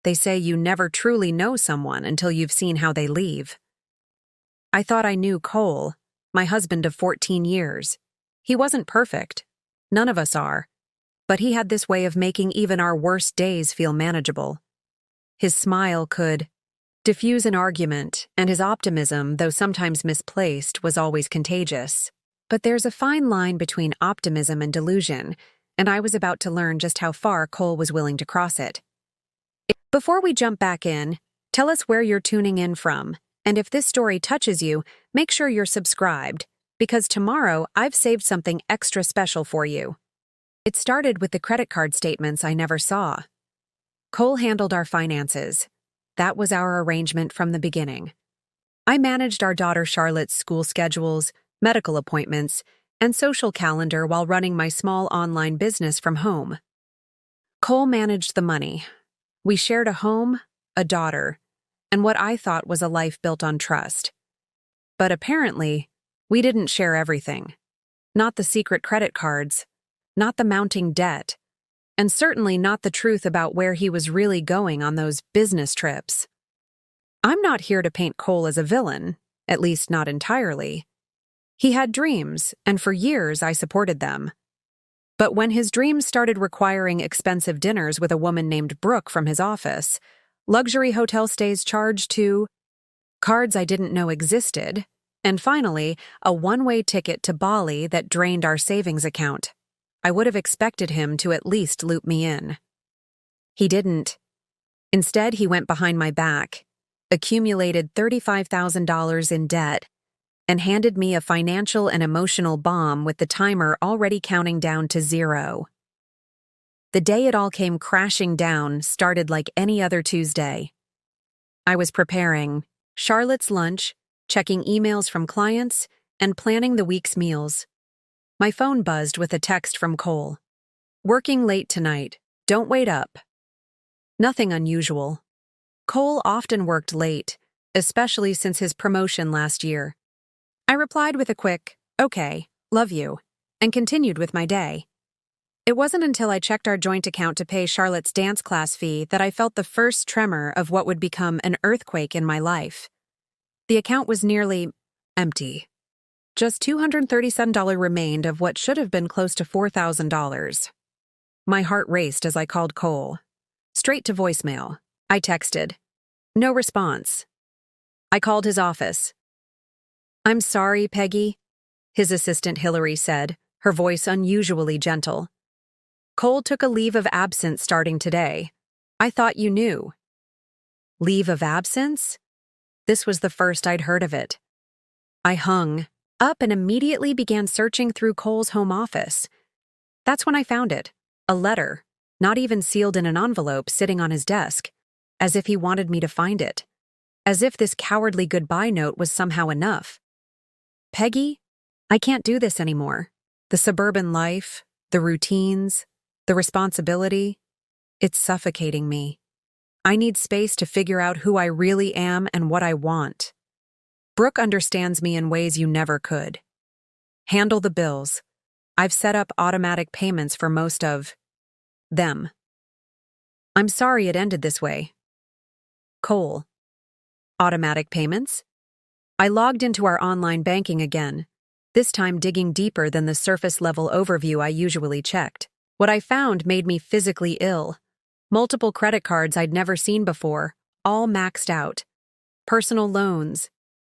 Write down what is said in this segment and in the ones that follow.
They say you never truly know someone until you've seen how they leave. I thought I knew Cole, my husband of 14 years. He wasn't perfect. None of us are. But he had this way of making even our worst days feel manageable. His smile could diffuse an argument, and his optimism, though sometimes misplaced, was always contagious. But there's a fine line between optimism and delusion, and I was about to learn just how far Cole was willing to cross it. Before we jump back in, tell us where you're tuning in from, and if this story touches you, make sure you're subscribed, because tomorrow I've saved something extra special for you. It started with the credit card statements I never saw. Cole handled our finances. That was our arrangement from the beginning. I managed our daughter Charlotte's school schedules, medical appointments, and social calendar while running my small online business from home. Cole managed the money. We shared a home, a daughter, and what I thought was a life built on trust. But apparently, we didn't share everything. Not the secret credit cards, not the mounting debt, and certainly not the truth about where he was really going on those business trips. I'm not here to paint Cole as a villain, at least not entirely. He had dreams, and for years I supported them. But when his dreams started requiring expensive dinners with a woman named Brooke from his office, luxury hotel stays charged to cards I didn't know existed, and finally, a one-way ticket to Bali that drained our savings account, I would have expected him to at least loop me in. He didn't. Instead, he went behind my back, accumulated $35,000 in debt, and handed me a financial and emotional bomb with the timer already counting down to 0. The day it all came crashing down started like any other Tuesday. I was preparing Charlotte's lunch, checking emails from clients, and planning the week's meals. My phone buzzed with a text from Cole. "Working late tonight. Don't wait up." Nothing unusual. Cole often worked late, especially since his promotion last year. I replied with a quick, "Okay, love you," and continued with my day. It wasn't until I checked our joint account to pay Charlotte's dance class fee that I felt the first tremor of what would become an earthquake in my life. The account was nearly empty. Just $237 remained of what should have been close to $4,000. My heart raced as I called Cole. Straight to voicemail. I texted. No response. I called his office. "I'm sorry, Peggy," his assistant Hillary said, her voice unusually gentle. "Cole took a leave of absence starting today. I thought you knew." Leave of absence? This was the first I'd heard of it. I hung up and immediately began searching through Cole's home office. That's when I found it, a letter, not even sealed in an envelope, sitting on his desk, as if he wanted me to find it, as if this cowardly goodbye note was somehow enough. "Peggy, I can't do this anymore. The suburban life, the routines, the responsibility, it's suffocating me. I need space to figure out who I really am and what I want. Brooke understands me in ways you never could. Handle the bills. I've set up automatic payments for most of them. I'm sorry it ended this way. Cole." Automatic payments? I logged into our online banking again, this time digging deeper than the surface-level overview I usually checked. What I found made me physically ill. Multiple credit cards I'd never seen before, all maxed out. Personal loans,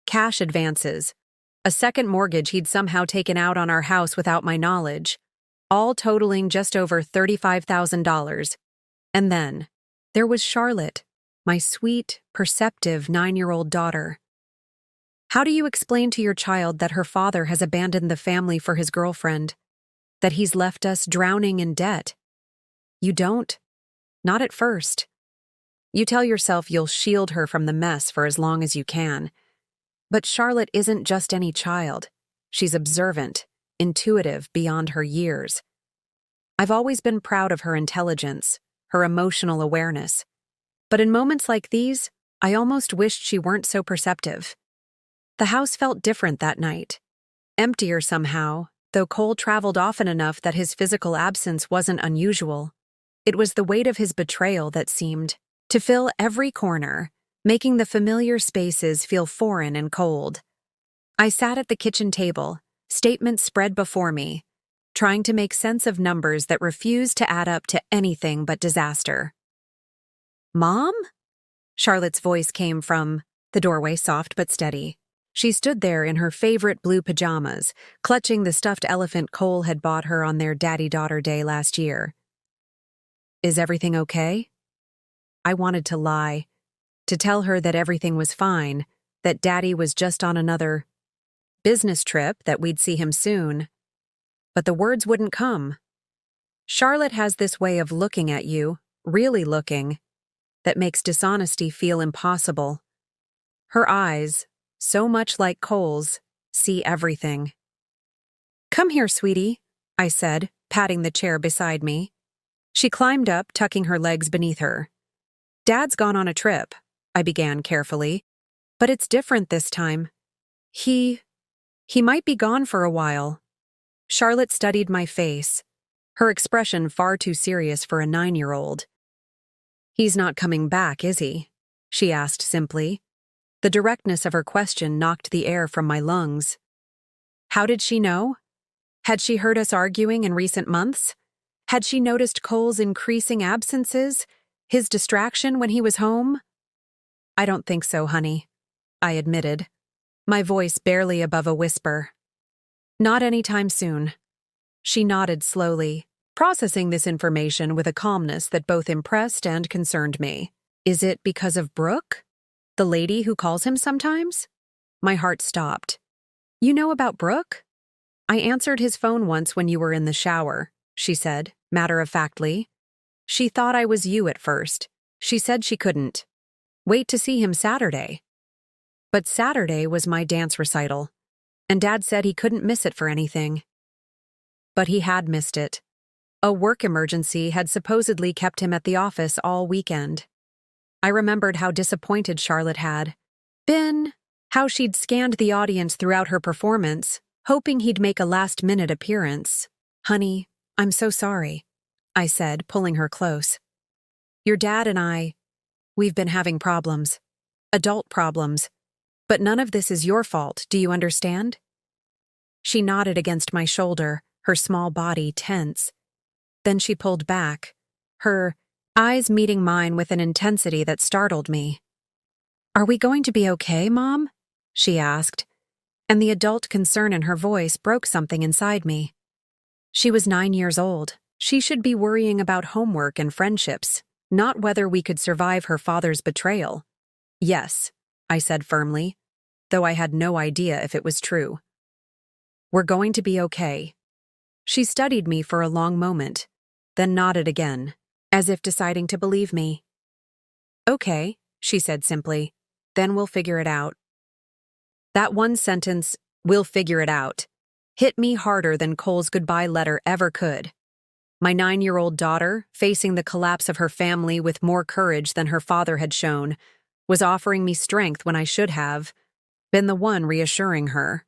cash advances, a second mortgage he'd somehow taken out on our house without my knowledge, all totaling just over $35,000. And then, there was Charlotte, my sweet, perceptive 9-year-old daughter. How do you explain to your child that her father has abandoned the family for his girlfriend? That he's left us drowning in debt? You don't. Not at first. You tell yourself you'll shield her from the mess for as long as you can. But Charlotte isn't just any child. She's observant, intuitive beyond her years. I've always been proud of her intelligence, her emotional awareness. But in moments like these, I almost wished she weren't so perceptive. The house felt different that night. Emptier somehow, though Cole traveled often enough that his physical absence wasn't unusual. It was the weight of his betrayal that seemed to fill every corner, making the familiar spaces feel foreign and cold. I sat at the kitchen table, statements spread before me, trying to make sense of numbers that refused to add up to anything but disaster. "Mom?" Charlotte's voice came from the doorway, soft but steady. She stood there in her favorite blue pajamas, clutching the stuffed elephant Cole had bought her on their daddy-daughter day last year. "Is everything okay?" I wanted to lie, to tell her that everything was fine, that Daddy was just on another business trip, that we'd see him soon. But the words wouldn't come. Charlotte has this way of looking at you, really looking, that makes dishonesty feel impossible. Her eyes, so much like Cole's, see everything. "Come here, sweetie," I said, patting the chair beside me. She climbed up, tucking her legs beneath her. "Dad's gone on a trip," I began carefully, "but it's different this time. He might be gone for a while." Charlotte studied my face, her expression far too serious for a 9-year-old. "He's not coming back, is he?" she asked simply. The directness of her question knocked the air from my lungs. How did she know? Had she heard us arguing in recent months? Had she noticed Cole's increasing absences, his distraction when he was home? "I don't think so, honey," I admitted, my voice barely above a whisper. "Not anytime soon." She nodded slowly, processing this information with a calmness that both impressed and concerned me. "Is it because of Brooke? The lady who calls him sometimes?" My heart stopped. "You know about Brooke?" "I answered his phone once when you were in the shower," she said, matter-of-factly. "She thought I was you at first. She said she couldn't wait to see him Saturday. But Saturday was my dance recital, and Dad said he couldn't miss it for anything." But he had missed it. A work emergency had supposedly kept him at the office all weekend. I remembered how disappointed Charlotte had been, how she'd scanned the audience throughout her performance, hoping he'd make a last-minute appearance. "Honey, I'm so sorry," I said, pulling her close. "Your dad and we've been having problems. Adult problems. But none of this is your fault, do you understand?" She nodded against my shoulder, her small body tense. Then she pulled back, her eyes meeting mine with an intensity that startled me. "Are we going to be okay, Mom?" she asked, and the adult concern in her voice broke something inside me. She was 9 years old. She should be worrying about homework and friendships, not whether we could survive her father's betrayal. "Yes," I said firmly, though I had no idea if it was true. "We're going to be okay." She studied me for a long moment, then nodded again, as if deciding to believe me. "Okay," she said simply, "then we'll figure it out." That one sentence, "we'll figure it out," hit me harder than Cole's goodbye letter ever could. My 9-year-old daughter, facing the collapse of her family with more courage than her father had shown, was offering me strength when I should have been the one reassuring her.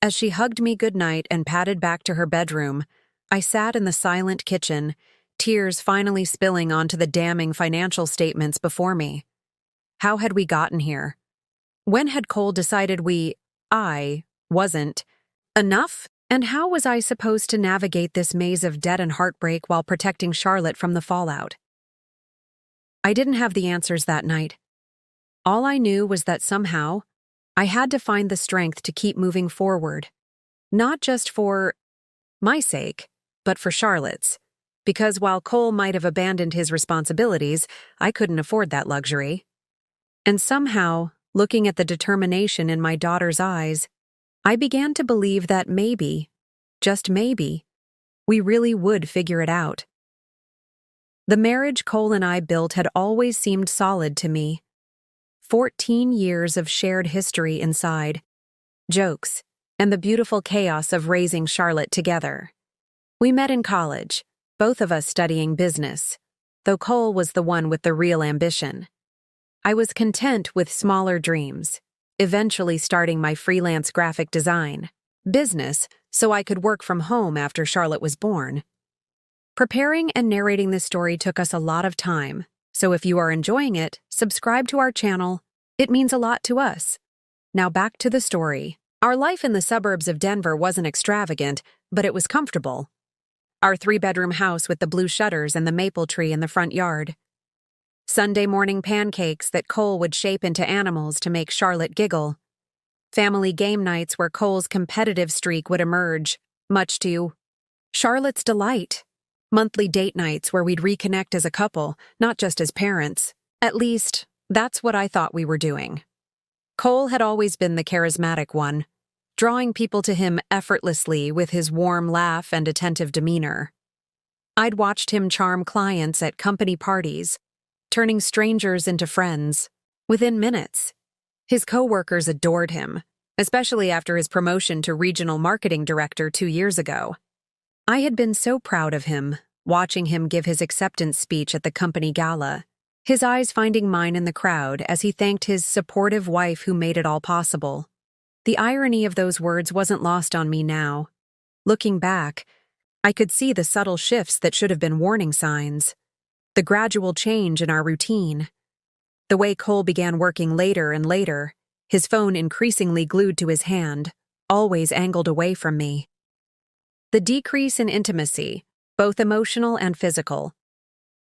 As she hugged me goodnight and padded back to her bedroom, I sat in the silent kitchen, tears finally spilling onto the damning financial statements before me. How had we gotten here? When had Cole decided I wasn't enough? And how was I supposed to navigate this maze of debt and heartbreak while protecting Charlotte from the fallout? I didn't have the answers that night. All I knew was that somehow, I had to find the strength to keep moving forward. Not just for my sake, but for Charlotte's. Because while Cole might have abandoned his responsibilities, I couldn't afford that luxury. And somehow, looking at the determination in my daughter's eyes, I began to believe that maybe, just maybe, we really would figure it out. The marriage Cole and I built had always seemed solid to me. 14 years of shared history inside, jokes, and the beautiful chaos of raising Charlotte together. We met in college, both of us studying business, though Cole was the one with the real ambition. I was content with smaller dreams, eventually starting my freelance graphic design business so I could work from home after Charlotte was born. Preparing and narrating this story took us a lot of time, So if you are enjoying it, subscribe to our channel. It means a lot to us. Now back to the story. Our life in the suburbs of Denver wasn't extravagant, but it was comfortable. Our 3-bedroom house with the blue shutters and the maple tree in the front yard. Sunday morning pancakes that Cole would shape into animals to make Charlotte giggle. Family game nights where Cole's competitive streak would emerge, much to Charlotte's delight. Monthly date nights where we'd reconnect as a couple, not just as parents. At least, that's what I thought we were doing. Cole had always been the charismatic one, drawing people to him effortlessly with his warm laugh and attentive demeanor. I'd watched him charm clients at company parties, turning strangers into friends within minutes. His coworkers adored him, especially after his promotion to regional marketing director 2 years ago. I had been so proud of him, watching him give his acceptance speech at the company gala, his eyes finding mine in the crowd as he thanked his supportive wife who made it all possible. The irony of those words wasn't lost on me now. Looking back, I could see the subtle shifts that should have been warning signs. The gradual change in our routine. The way Cole began working later and later, his phone increasingly glued to his hand, always angled away from me. The decrease in intimacy, both emotional and physical.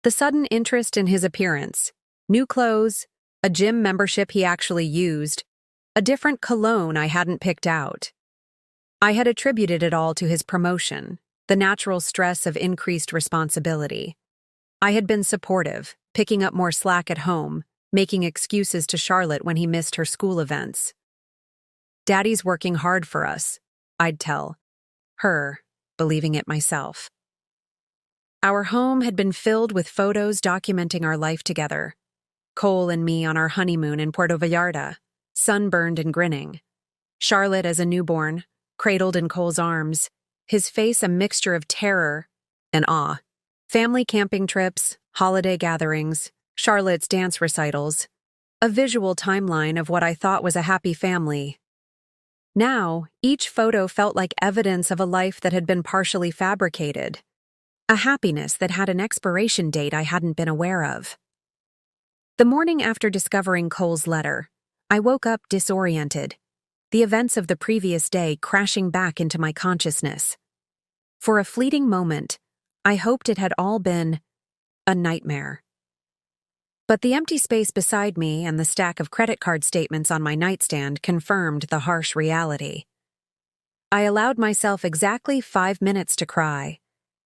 The sudden interest in his appearance, new clothes, a gym membership he actually used, a different cologne I hadn't picked out. I had attributed it all to his promotion, the natural stress of increased responsibility. I had been supportive, picking up more slack at home, making excuses to Charlotte when he missed her school events. Daddy's working hard for us, I'd tell her, believing it myself. Our home had been filled with photos documenting our life together. Cole and me on our honeymoon in Puerto Vallarta, sunburned and grinning. Charlotte as a newborn, cradled in Cole's arms, his face a mixture of terror and awe. Family camping trips, holiday gatherings, Charlotte's dance recitals, a visual timeline of what I thought was a happy family. Now, each photo felt like evidence of a life that had been partially fabricated, a happiness that had an expiration date I hadn't been aware of. The morning after discovering Cole's letter, I woke up disoriented, the events of the previous day crashing back into my consciousness. For a fleeting moment, I hoped it had all been a nightmare. But the empty space beside me and the stack of credit card statements on my nightstand confirmed the harsh reality. I allowed myself exactly 5 minutes to cry,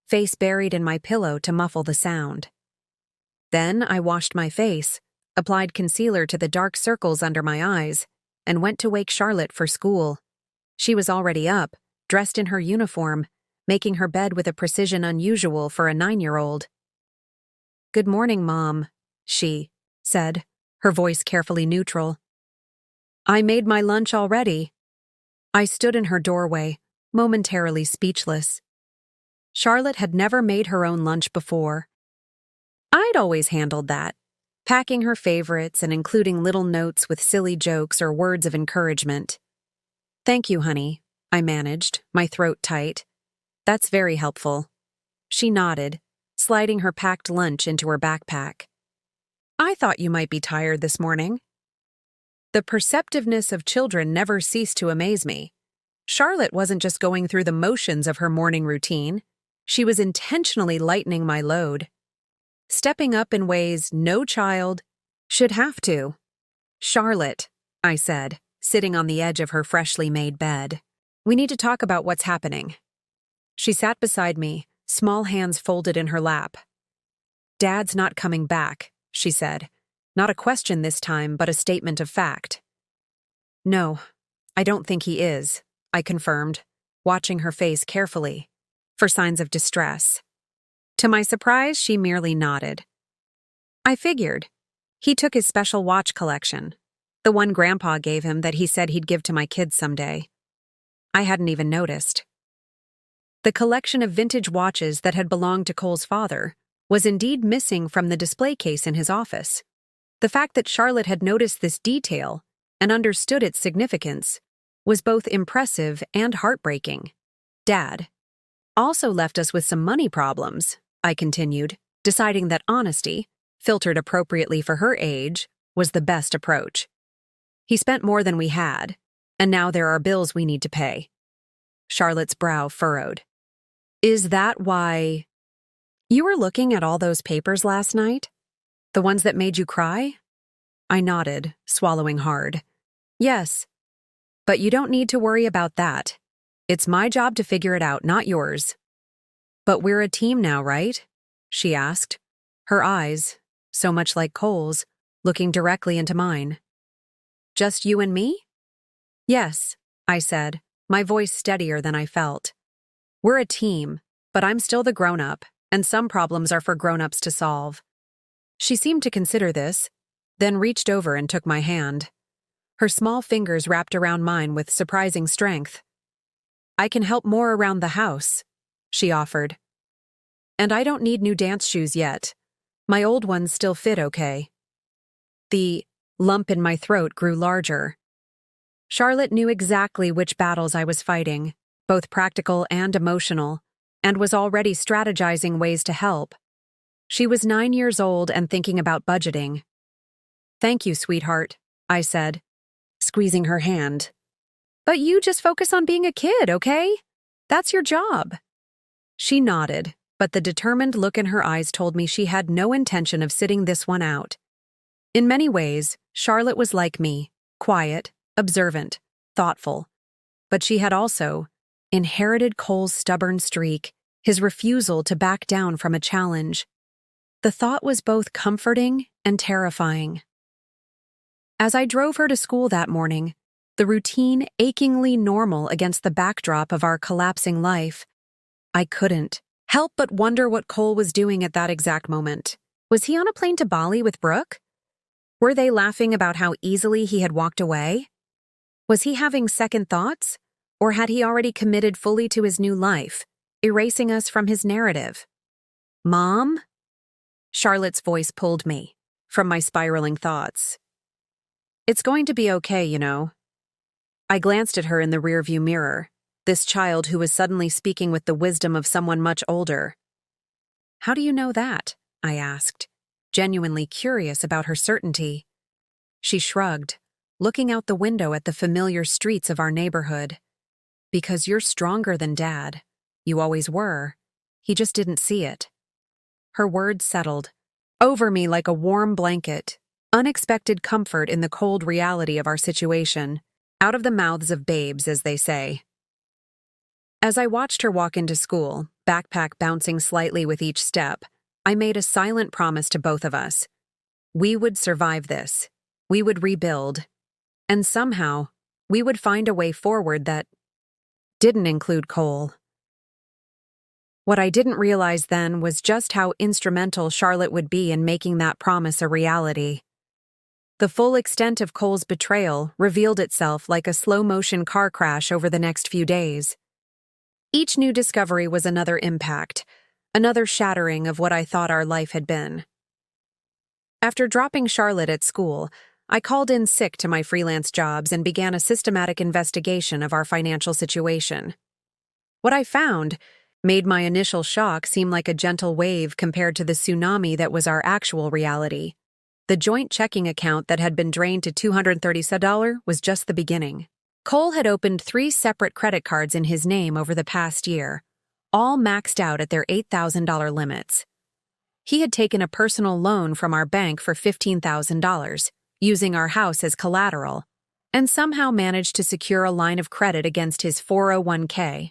face buried in my pillow to muffle the sound. Then I washed my face, applied concealer to the dark circles under my eyes, and went to wake Charlotte for school. She was already up, dressed in her uniform, making her bed with a precision unusual for a 9-year-old. "Good morning, Mom," she said, her voice carefully neutral. "I made my lunch already." I stood in her doorway, momentarily speechless. Charlotte had never made her own lunch before. I'd always handled that, packing her favorites and including little notes with silly jokes or words of encouragement. "Thank you, honey," I managed, my throat tight. "That's very helpful." She nodded, sliding her packed lunch into her backpack. "I thought you might be tired this morning." The perceptiveness of children never ceased to amaze me. Charlotte wasn't just going through the motions of her morning routine. She was intentionally lightening my load, stepping up in ways no child should have to. "Charlotte," I said, sitting on the edge of her freshly made bed, "we need to talk about what's happening." She sat beside me, small hands folded in her lap. "Dad's not coming back," she said. Not a question this time, but a statement of fact. "No, I don't think he is," I confirmed, watching her face carefully, for signs of distress. To my surprise, she merely nodded. I figured. He took his special watch collection, the one Grandpa gave him that he said he'd give to my kids someday. I hadn't even noticed. The collection of vintage watches that had belonged to Cole's father was indeed missing from the display case in his office. The fact that Charlotte had noticed this detail and understood its significance was both impressive and heartbreaking. Dad also left us with some money problems, I continued, deciding that honesty, filtered appropriately for her age, was the best approach. He spent more than we had, and now there are bills we need to pay. Charlotte's brow furrowed. Is that why you were looking at all those papers last night? The ones that made you cry? I nodded, swallowing hard. Yes, but you don't need to worry about that. It's my job to figure it out, not yours. But we're a team now, right? She asked, her eyes, so much like Cole's, looking directly into mine. Just you and me? Yes, I said, my voice steadier than I felt. We're a team, but I'm still the grown-up, and some problems are for grown-ups to solve. She seemed to consider this, then reached over and took my hand. Her small fingers wrapped around mine with surprising strength. I can help more around the house, she offered. And I don't need new dance shoes yet. My old ones still fit okay. The lump in my throat grew larger. Charlotte knew exactly which battles I was fighting, both practical and emotional, and was already strategizing ways to help. She was 9 years old and thinking about budgeting. Thank you, sweetheart, I said, squeezing her hand. But you just focus on being a kid, okay? That's your job. She nodded, but the determined look in her eyes told me she had no intention of sitting this one out. In many ways, Charlotte was like me, quiet, observant, thoughtful. But she had also inherited Cole's stubborn streak, his refusal to back down from a challenge. The thought was both comforting and terrifying. As I drove her to school that morning, the routine achingly normal against the backdrop of our collapsing life, I couldn't help but wonder what Cole was doing at that exact moment. Was he on a plane to Bali with Brooke? Were they laughing about how easily he had walked away? Was he having second thoughts? Or had he already committed fully to his new life, erasing us from his narrative? Mom? Charlotte's voice pulled me from my spiraling thoughts. It's going to be okay, you know. I glanced at her in the rearview mirror, this child who was suddenly speaking with the wisdom of someone much older. How do you know that? I asked, genuinely curious about her certainty. She shrugged, looking out the window at the familiar streets of our neighborhood. Because you're stronger than Dad. You always were. He just didn't see it. Her words settled over me like a warm blanket, unexpected comfort in the cold reality of our situation, out of the mouths of babes, as they say. As I watched her walk into school, backpack bouncing slightly with each step, I made a silent promise to both of us. We would survive this. We would rebuild. And somehow, we would find a way forward that didn't include Cole. What I didn't realize then was just how instrumental Charlotte would be in making that promise a reality. The full extent of Cole's betrayal revealed itself like a slow-motion car crash over the next few days. Each new discovery was another impact, another shattering of what I thought our life had been. After dropping Charlotte at school, I called in sick to my freelance jobs and began a systematic investigation of our financial situation. What I found made my initial shock seem like a gentle wave compared to the tsunami that was our actual reality. The joint checking account that had been drained to $237 was just the beginning. Cole had opened 3 separate credit cards in his name over the past year, all maxed out at their $8,000 limits. He had taken a personal loan from our bank for $15,000, using our house as collateral, and somehow managed to secure a line of credit against his 401k.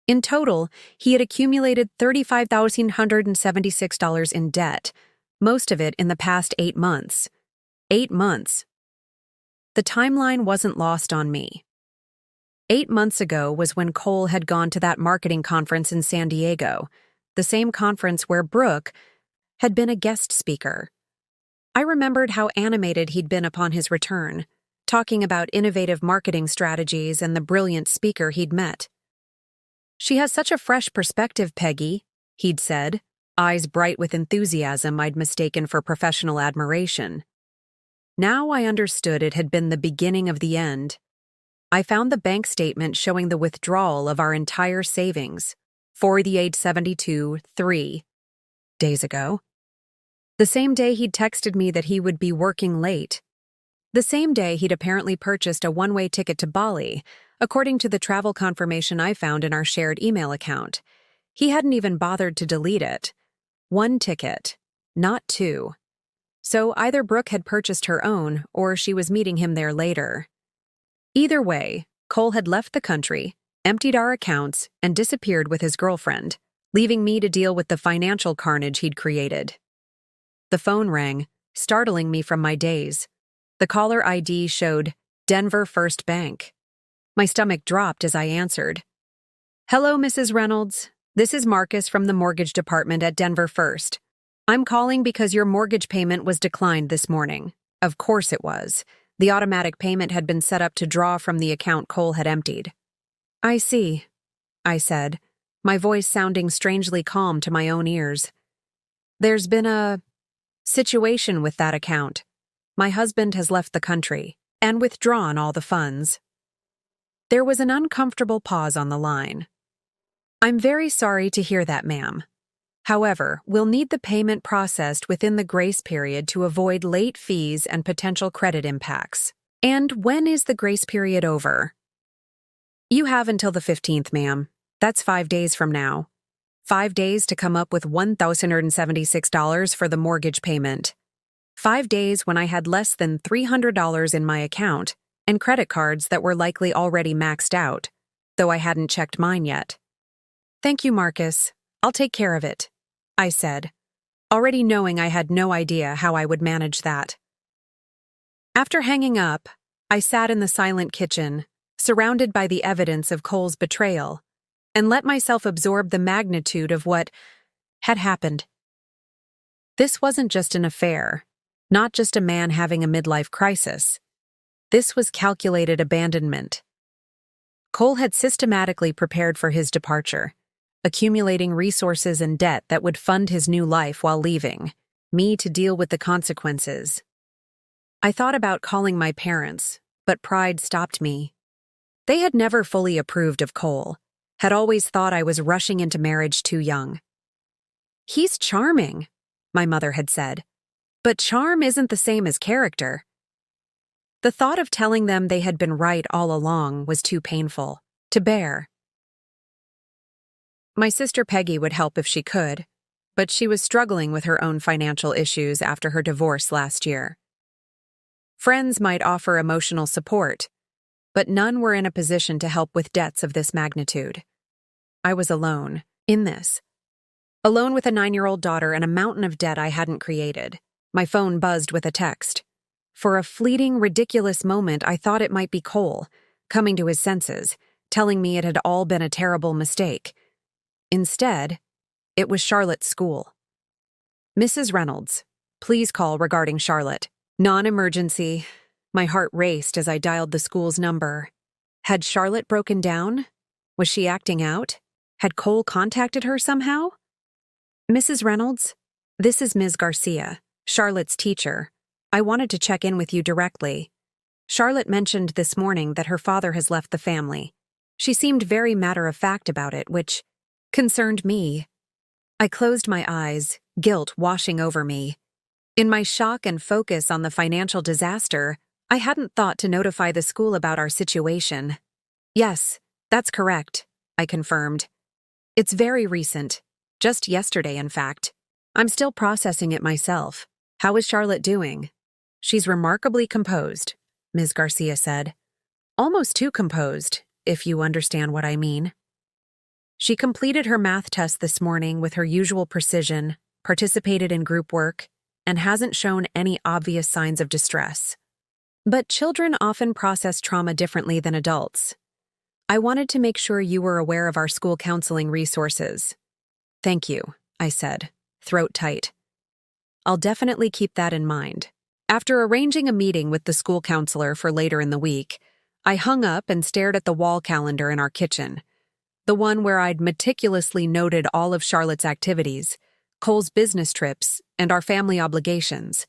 In total, he had accumulated $35,176 in debt, most of it in the past 8 months. 8 months. The timeline wasn't lost on me. 8 months ago was when Cole had gone to that marketing conference in San Diego, the same conference where Brooke had been a guest speaker. I remembered how animated he'd been upon his return, talking about innovative marketing strategies and the brilliant speaker he'd met. "She has such a fresh perspective, Peggy," he'd said, eyes bright with enthusiasm I'd mistaken for professional admiration. Now I understood it had been the beginning of the end. I found the bank statement showing the withdrawal of our entire savings, 4872.3 days ago. The same day he'd texted me that he would be working late. The same day he'd apparently purchased a one-way ticket to Bali, according to the travel confirmation I found in our shared email account. He hadn't even bothered to delete it. One ticket, not two. So either Brooke had purchased her own, or she was meeting him there later. Either way, Cole had left the country, emptied our accounts, and disappeared with his girlfriend, leaving me to deal with the financial carnage he'd created. The phone rang, startling me from my daze. The caller ID showed Denver First Bank. My stomach dropped as I answered. "Hello, Mrs. Reynolds. This is Marcus from the mortgage department at Denver First. I'm calling because your mortgage payment was declined this morning." Of course it was. The automatic payment had been set up to draw from the account Cole had emptied. "I see," I said, my voice sounding strangely calm to my own ears. "There's been a situation with that account. My husband has left the country and withdrawn all the funds." There was an uncomfortable pause on the line. "I'm very sorry to hear that, ma'am. However, we'll need the payment processed within the grace period to avoid late fees and potential credit impacts." "And when is the grace period over?" "You have until the 15th, ma'am. That's 5 days from now. 5 days to come up with $1,076 for the mortgage payment. 5 days when I had less than $300 in my account and credit cards that were likely already maxed out, though I hadn't checked mine yet." "Thank you, Marcus. I'll take care of it," I said, already knowing I had no idea how I would manage that. After hanging up, I sat in the silent kitchen, surrounded by the evidence of Cole's betrayal, and let myself absorb the magnitude of what had happened. This wasn't just an affair, not just a man having a midlife crisis. This was calculated abandonment. Cole had systematically prepared for his departure, accumulating resources and debt that would fund his new life while leaving, me to deal with the consequences. I thought about calling my parents, but pride stopped me. They had never fully approved of Cole, had always thought I was rushing into marriage too young. "He's charming," my mother had said, "but charm isn't the same as character." The thought of telling them they had been right all along was too painful to bear. My sister Peggy would help if she could, but she was struggling with her own financial issues after her divorce last year. Friends might offer emotional support, but none were in a position to help with debts of this magnitude. I was alone in this. Alone with a 9-year-old daughter and a mountain of debt I hadn't created. My phone buzzed with a text. For a fleeting, ridiculous moment, I thought it might be Cole, coming to his senses, telling me it had all been a terrible mistake. Instead, it was Charlotte's school. "Mrs. Reynolds, please call regarding Charlotte. Non-emergency." My heart raced as I dialed the school's number. Had Charlotte broken down? Was she acting out? Had Cole contacted her somehow? "Mrs. Reynolds, this is Ms. Garcia, Charlotte's teacher. I wanted to check in with you directly. Charlotte mentioned this morning that her father has left the family. She seemed very matter-of-fact about it, which concerned me." I closed my eyes, guilt washing over me. In my shock and focus on the financial disaster, I hadn't thought to notify the school about our situation. "Yes, that's correct," I confirmed. "It's very recent. Just yesterday, in fact. I'm still processing it myself. How is Charlotte doing?" "She's remarkably composed," Ms. Garcia said. "Almost too composed, if you understand what I mean. She completed her math test this morning with her usual precision, participated in group work, and hasn't shown any obvious signs of distress. But children often process trauma differently than adults. I wanted to make sure you were aware of our school counseling resources." "Thank you," I said, throat tight. "I'll definitely keep that in mind." After arranging a meeting with the school counselor for later in the week, I hung up and stared at the wall calendar in our kitchen, the one where I'd meticulously noted all of Charlotte's activities, Cole's business trips, and our family obligations.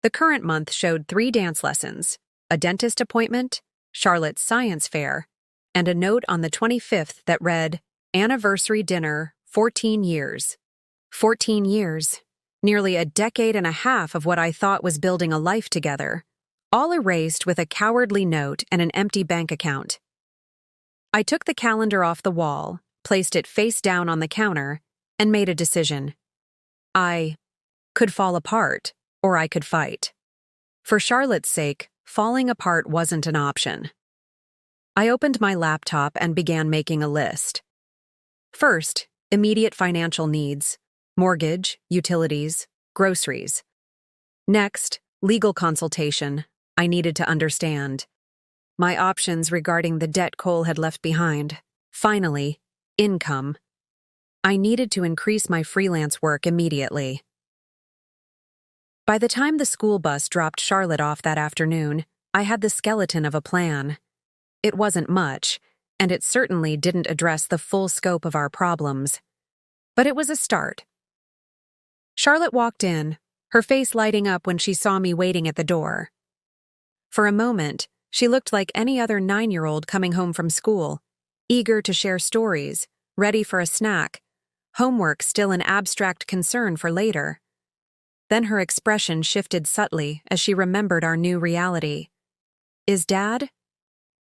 The current month showed 3 dance lessons, a dentist appointment, Charlotte's science fair, and a note on the 25th that read, "Anniversary dinner, 14 years. 14 years. nearly a decade and a half of what I thought was building a life together, all erased with a cowardly note and an empty bank account. I took the calendar off the wall, placed it face down on the counter, and made a decision. I could fall apart, or I could fight. For Charlotte's sake, falling apart wasn't an option. I opened my laptop and began making a list. First, immediate financial needs: mortgage, utilities, groceries. Next, legal consultation. I needed to understand my options regarding the debt Cole had left behind. Finally, income. I needed to increase my freelance work immediately. By the time the school bus dropped Charlotte off that afternoon, I had the skeleton of a plan. It wasn't much, and it certainly didn't address the full scope of our problems. But it was a start. Charlotte walked in, her face lighting up when she saw me waiting at the door. For a moment, she looked like any other 9-year-old coming home from school, eager to share stories, ready for a snack, homework still an abstract concern for later. Then her expression shifted subtly as she remembered our new reality. "Is Dad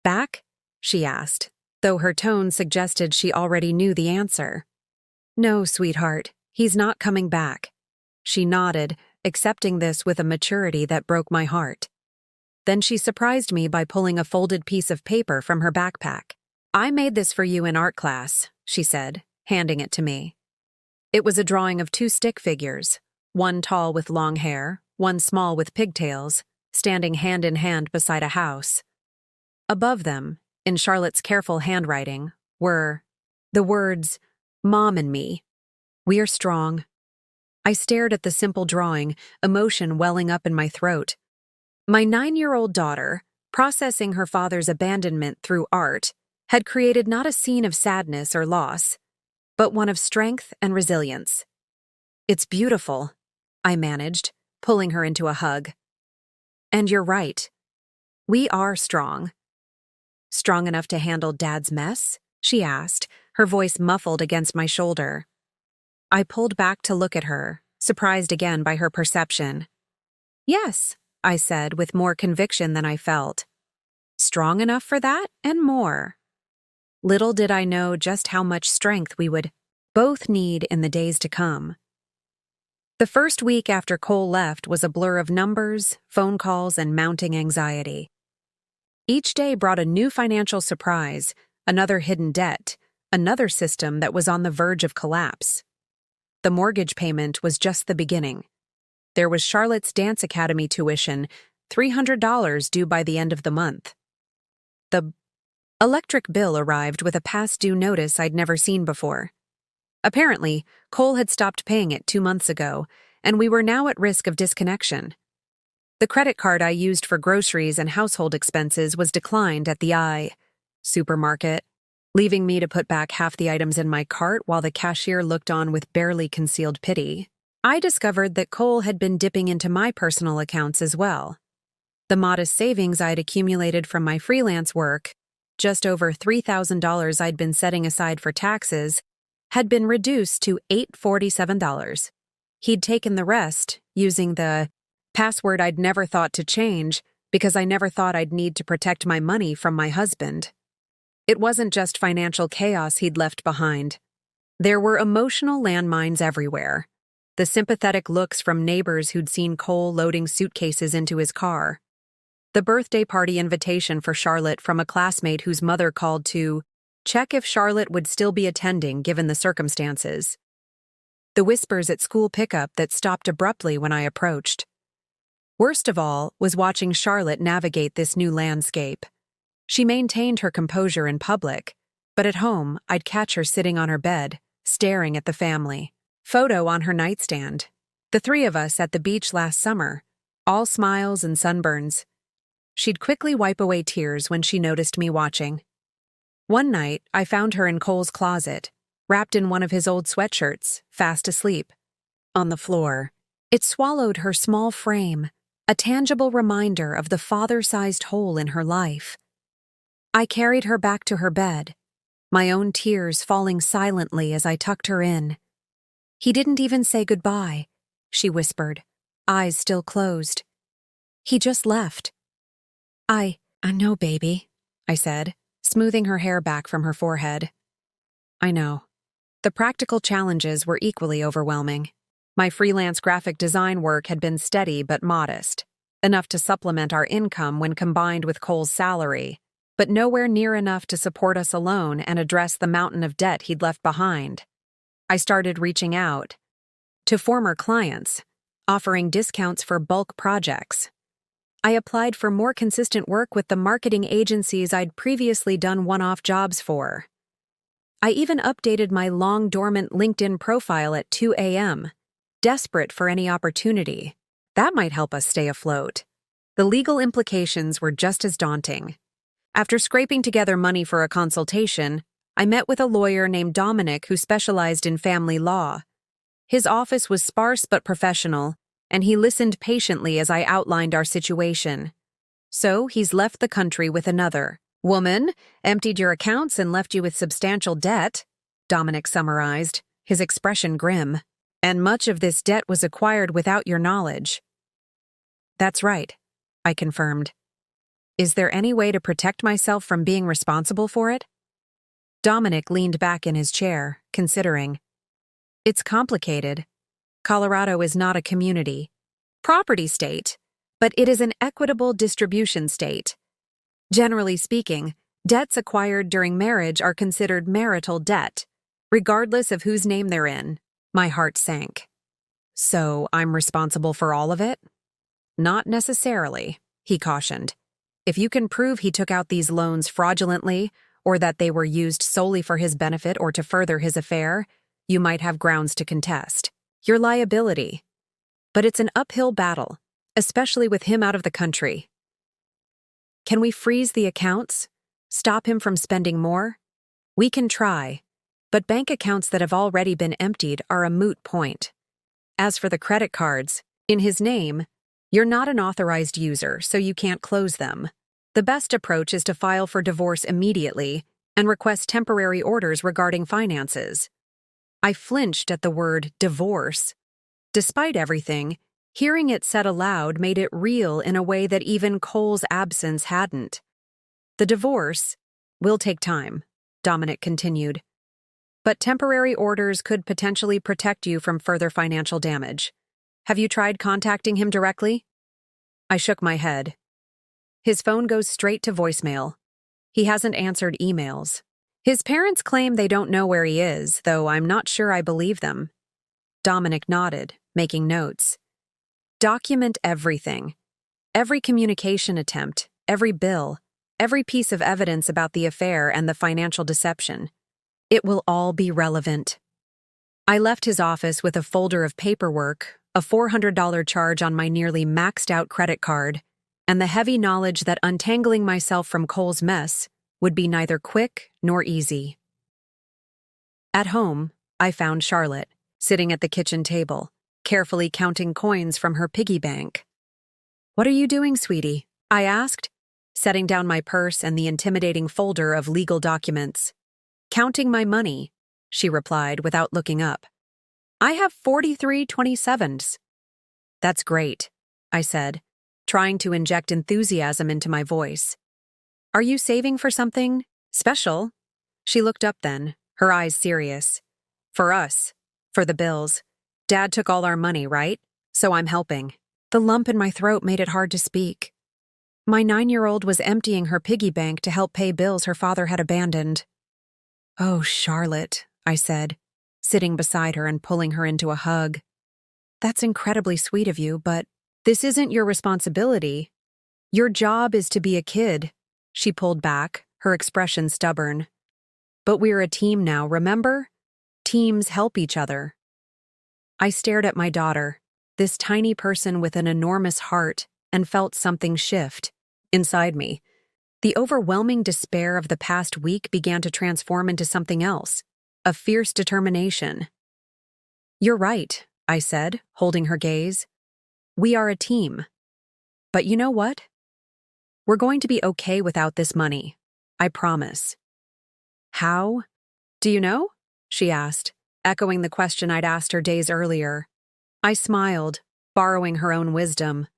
back?" she asked, though her tone suggested she already knew the answer. "No, sweetheart, he's not coming back." She nodded, accepting this with a maturity that broke my heart. Then she surprised me by pulling a folded piece of paper from her backpack. "I made this for you in art class," she said, handing it to me. It was a drawing of 2 stick figures, one tall with long hair, one small with pigtails, standing hand in hand beside a house. Above them, in Charlotte's careful handwriting, were the words, "Mom and me. We are strong." I stared at the simple drawing, emotion welling up in my throat. My 9-year-old daughter, processing her father's abandonment through art, had created not a scene of sadness or loss, but one of strength and resilience. "It's beautiful," I managed, pulling her into a hug. "And you're right. We are strong." "Strong enough to handle Dad's mess?" she asked, her voice muffled against my shoulder. I pulled back to look at her, surprised again by her perception. "Yes," I said with more conviction than I felt. "Strong enough for that and more." Little did I know just how much strength we would both need in the days to come. The first week after Cole left was a blur of numbers, phone calls, and mounting anxiety. Each day brought a new financial surprise, another hidden debt, another system that was on the verge of collapse. The mortgage payment was just the beginning. There was Charlotte's dance academy tuition, $300 due by the end of the month. The electric bill arrived with a past due notice I'd never seen before. Apparently, Cole had stopped paying it 2 months ago, and we were now at risk of disconnection. The credit card I used for groceries and household expenses was declined at the supermarket, leaving me to put back half the items in my cart while the cashier looked on with barely concealed pity. I discovered that Cole had been dipping into my personal accounts as well. The modest savings I'd accumulated from my freelance work, just over $3,000 I'd been setting aside for taxes, had been reduced to $847. He'd taken the rest, using the password I'd never thought to change because I never thought I'd need to protect my money from my husband. It wasn't just financial chaos he'd left behind. There were emotional landmines everywhere. The sympathetic looks from neighbors who'd seen Cole loading suitcases into his car. The birthday party invitation for Charlotte from a classmate whose mother called to check if Charlotte would still be attending given the circumstances. The whispers at school pickup that stopped abruptly when I approached. Worst of all was watching Charlotte navigate this new landscape. She maintained her composure in public, but at home I'd catch her sitting on her bed, staring at the family photo on her nightstand. The 3 of us at the beach last summer, all smiles and sunburns. She'd quickly wipe away tears when she noticed me watching. One night, I found her in Cole's closet, wrapped in one of his old sweatshirts, fast asleep. On the floor, it swallowed her small frame, a tangible reminder of the father-sized hole in her life. I carried her back to her bed, my own tears falling silently as I tucked her in. He didn't even say goodbye, she whispered, eyes still closed. He just left. I know, baby, I said, smoothing her hair back from her forehead. I know. The practical challenges were equally overwhelming. My freelance graphic design work had been steady but modest, enough to supplement our income when combined with Cole's salary, but nowhere near enough to support us alone and address the mountain of debt he'd left behind. I started reaching out to former clients, offering discounts for bulk projects. I applied for more consistent work with the marketing agencies I'd previously done one-off jobs for. I even updated my long-dormant LinkedIn profile at 2 a.m., desperate for any opportunity. That might help us stay afloat. The legal implications were just as daunting. After scraping together money for a consultation, I met with a lawyer named Dominic who specialized in family law. His office was sparse but professional, and he listened patiently as I outlined our situation. So he's left the country with another woman, emptied your accounts and left you with substantial debt, Dominic summarized, his expression grim. And much of this debt was acquired without your knowledge. That's right, I confirmed. Is there any way to protect myself from being responsible for it? Dominic leaned back in his chair, considering. It's complicated. Colorado is not a community property state, but it is an equitable distribution state. Generally speaking, debts acquired during marriage are considered marital debt, regardless of whose name they're in. My heart sank. So I'm responsible for all of it? Not necessarily, he cautioned. If you can prove he took out these loans fraudulently, or that they were used solely for his benefit or to further his affair, you might have grounds to contest your liability. But it's an uphill battle, especially with him out of the country. Can we freeze the accounts? Stop him from spending more? We can try, but bank accounts that have already been emptied are a moot point. As for the credit cards, in his name, you're not an authorized user, so you can't close them. The best approach is to file for divorce immediately and request temporary orders regarding finances. I flinched at the word divorce. Despite everything, hearing it said aloud made it real in a way that even Cole's absence hadn't. The divorce will take time, Dominic continued. But temporary orders could potentially protect you from further financial damage. Have you tried contacting him directly? I shook my head. His phone goes straight to voicemail. He hasn't answered emails. His parents claim they don't know where he is, though I'm not sure I believe them. Dominic nodded, making notes. Document everything. Every communication attempt, every bill, every piece of evidence about the affair and the financial deception. It will all be relevant. I left his office with a folder of paperwork, a $400 charge on my nearly maxed-out credit card, and the heavy knowledge that untangling myself from Cole's mess would be neither quick nor easy. At home, I found Charlotte, sitting at the kitchen table, carefully counting coins from her piggy bank. "What are you doing, sweetie?" I asked, setting down my purse and the intimidating folder of legal documents. "Counting my money," she replied without looking up. "I have 43 27s. "That's great," I said, trying to inject enthusiasm into my voice. "Are you saving for something special?" She looked up then, her eyes serious. "For us. For the bills. Dad took all our money, right? So I'm helping." The lump in my throat made it hard to speak. My 9-year-old was emptying her piggy bank to help pay bills her father had abandoned. "Oh, Charlotte," I said, sitting beside her and pulling her into a hug. "That's incredibly sweet of you, but this isn't your responsibility. Your job is to be a kid." She pulled back, her expression stubborn. "But we're a team now, remember? Teams help each other." I stared at my daughter, this tiny person with an enormous heart, and felt something shift inside me. The overwhelming despair of the past week began to transform into something else, a fierce determination. "You're right," I said, holding her gaze. "We are a team. But you know what? We're going to be okay without this money. I promise." "How? Do you know?" she asked, echoing the question I'd asked her days earlier. I smiled, borrowing her own wisdom.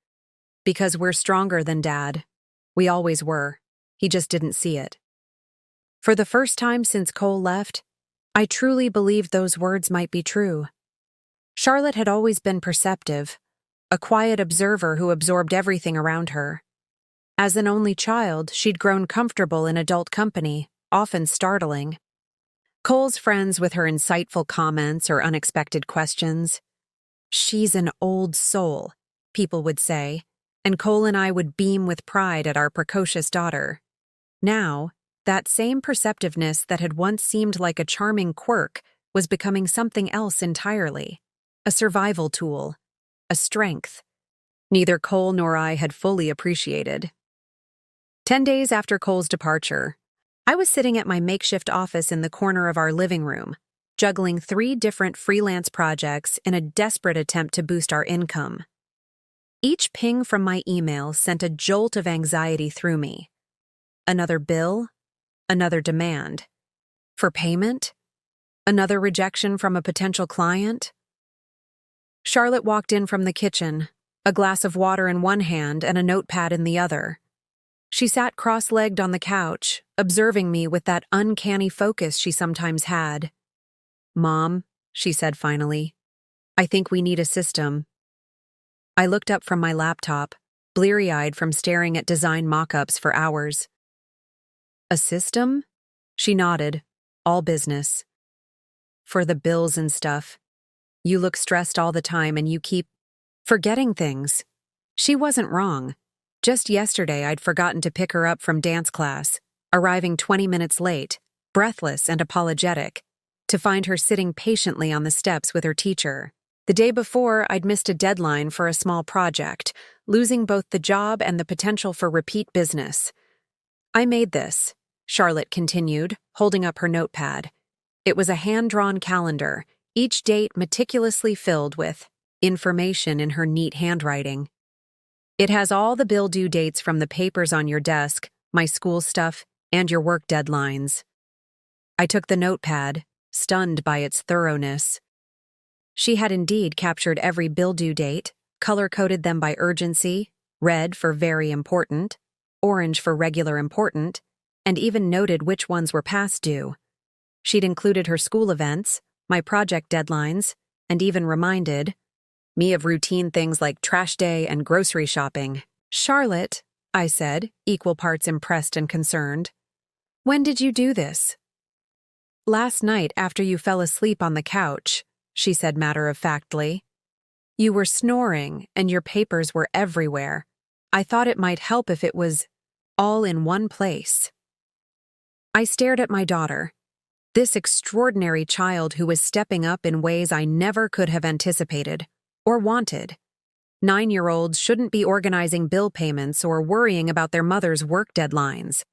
Because we're stronger than Dad. We always were. He just didn't see it. For the first time since Cole left, I truly believed those words might be true. Charlotte had always been perceptive, a quiet observer who absorbed everything around her. As an only child, she'd grown comfortable in adult company, often startling. Cole's friends with her insightful comments or unexpected questions. "She's an old soul," people would say, and Cole and I would beam with pride at our precocious daughter. Now, that same perceptiveness that had once seemed like a charming quirk was becoming something else entirely. A survival tool. A strength. Neither Cole nor I had fully appreciated. 10 days after Cole's departure, I was sitting at my makeshift office in the corner of our living room, juggling 3 different freelance projects in a desperate attempt to boost our income. Each ping from my email sent a jolt of anxiety through me. Another bill, another demand. For payment? Another rejection from a potential client? Charlotte walked in from the kitchen, a glass of water in one hand and a notepad in the other. She sat cross-legged on the couch, observing me with that uncanny focus she sometimes had. "Mom," she said finally, "I think we need a system." I looked up from my laptop, bleary-eyed from staring at design mock-ups for hours. "A system?" She nodded, all business. "For the bills and stuff. You look stressed all the time and you keep forgetting things." She wasn't wrong. Just yesterday I'd forgotten to pick her up from dance class, arriving 20 minutes late, breathless and apologetic, to find her sitting patiently on the steps with her teacher. The day before, I'd missed a deadline for a small project, losing both the job and the potential for repeat business. "I made this," Charlotte continued, holding up her notepad. It was a hand-drawn calendar, each date meticulously filled with information in her neat handwriting. "It has all the bill due dates from the papers on your desk, my school stuff, and your work deadlines." I took the notepad, stunned by its thoroughness. She had indeed captured every bill due date, color-coded them by urgency, red for very important, orange for regular important, and even noted which ones were past due. She'd included her school events, my project deadlines, and even reminded me of routine things like trash day and grocery shopping. "Charlotte," I said, equal parts impressed and concerned, "when did you do this?" "Last night after you fell asleep on the couch," she said matter-of-factly. "You were snoring and your papers were everywhere. I thought it might help if it was all in one place." I stared at my daughter, this extraordinary child who was stepping up in ways I never could have anticipated or wanted. 9-year-olds shouldn't be organizing bill payments or worrying about their mother's work deadlines.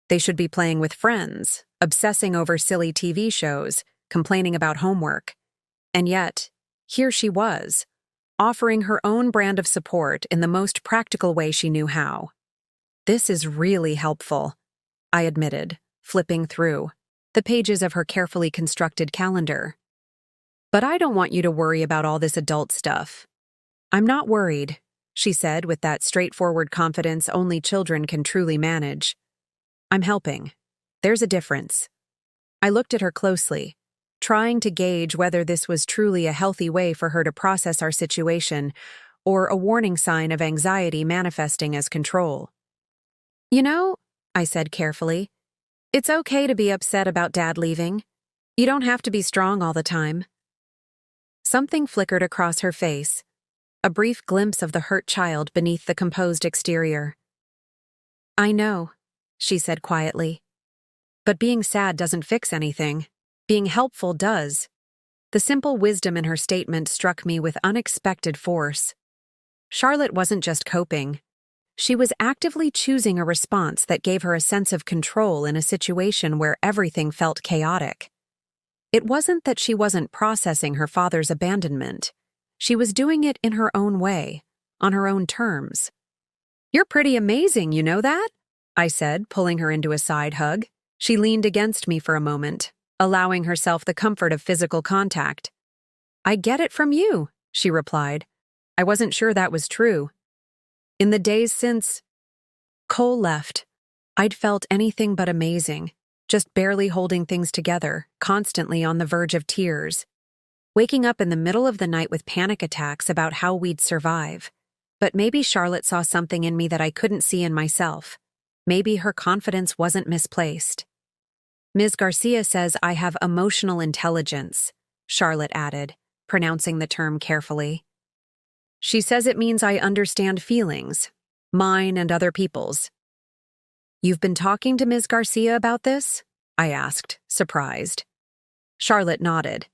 They should be playing with friends, obsessing over silly TV shows, complaining about homework. And yet, here she was, offering her own brand of support in the most practical way she knew how. "This is really helpful," I admitted, flipping through the pages of her carefully constructed calendar. "But I don't want you to worry about all this adult stuff." "I'm not worried," she said with that straightforward confidence only children can truly manage. "I'm helping. There's a difference." I looked at her closely, trying to gauge whether this was truly a healthy way for her to process our situation or a warning sign of anxiety manifesting as control. "You know," I said carefully, "it's okay to be upset about Dad leaving. You don't have to be strong all the time." Something flickered across her face, a brief glimpse of the hurt child beneath the composed exterior. "I know," she said quietly. "But being sad doesn't fix anything. Being helpful does." The simple wisdom in her statement struck me with unexpected force. Charlotte wasn't just coping. She was actively choosing a response that gave her a sense of control in a situation where everything felt chaotic. It wasn't that she wasn't processing her father's abandonment. She was doing it in her own way, on her own terms. "You're pretty amazing, you know that?" I said, pulling her into a side hug. She leaned against me for a moment, allowing herself the comfort of physical contact. "I get it from you," she replied. I wasn't sure that was true. In the days since Cole left, I'd felt anything but amazing, just barely holding things together, constantly on the verge of tears. Waking up in the middle of the night with panic attacks about how we'd survive. But maybe Charlotte saw something in me that I couldn't see in myself. Maybe her confidence wasn't misplaced. Ms. Garcia says I have emotional intelligence, Charlotte added, pronouncing the term carefully. She says it means I understand feelings, mine and other people's. You've been talking to Ms. Garcia about this? I asked, surprised. Charlotte nodded.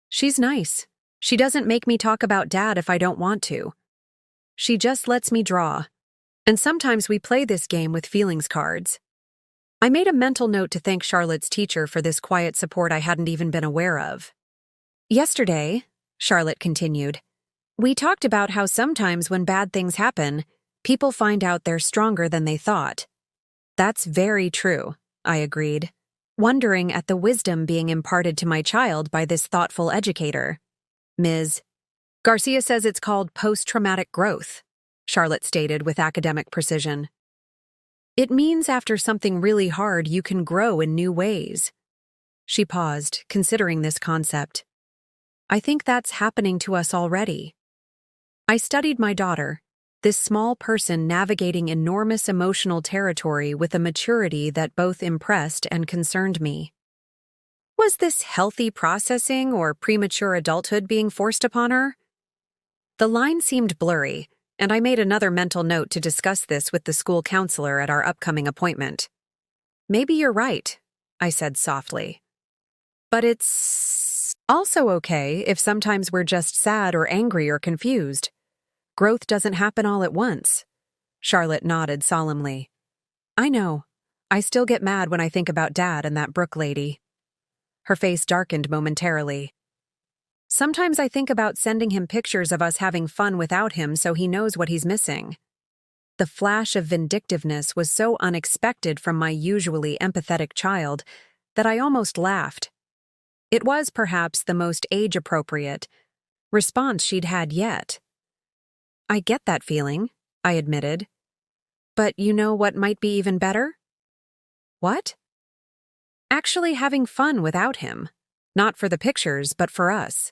She's nice. She doesn't make me talk about Dad if I don't want to. She just lets me draw. And sometimes we play this game with feelings cards. I made a mental note to thank Charlotte's teacher for this quiet support I hadn't even been aware of. Yesterday, Charlotte continued, we talked about how sometimes when bad things happen, people find out they're stronger than they thought. That's very true, I agreed, wondering at the wisdom being imparted to my child by this thoughtful educator. Ms. Garcia says it's called post-traumatic growth, Charlotte stated with academic precision. It means after something really hard, you can grow in new ways. She paused, considering this concept. I think that's happening to us already. I studied my daughter, this small person navigating enormous emotional territory with a maturity that both impressed and concerned me. Was this healthy processing or premature adulthood being forced upon her? The line seemed blurry, and I made another mental note to discuss this with the school counselor at our upcoming appointment. Maybe you're right, I said softly. But it's also okay if sometimes we're just sad or angry or confused. Growth doesn't happen all at once. Charlotte nodded solemnly. I know. I still get mad when I think about Dad and that Brooke lady. Her face darkened momentarily. Sometimes I think about sending him pictures of us having fun without him so he knows what he's missing. The flash of vindictiveness was so unexpected from my usually empathetic child that I almost laughed. It was perhaps the most age-appropriate response she'd had yet. I get that feeling, I admitted. But you know what might be even better? What? Actually having fun without him. Not for the pictures, but for us.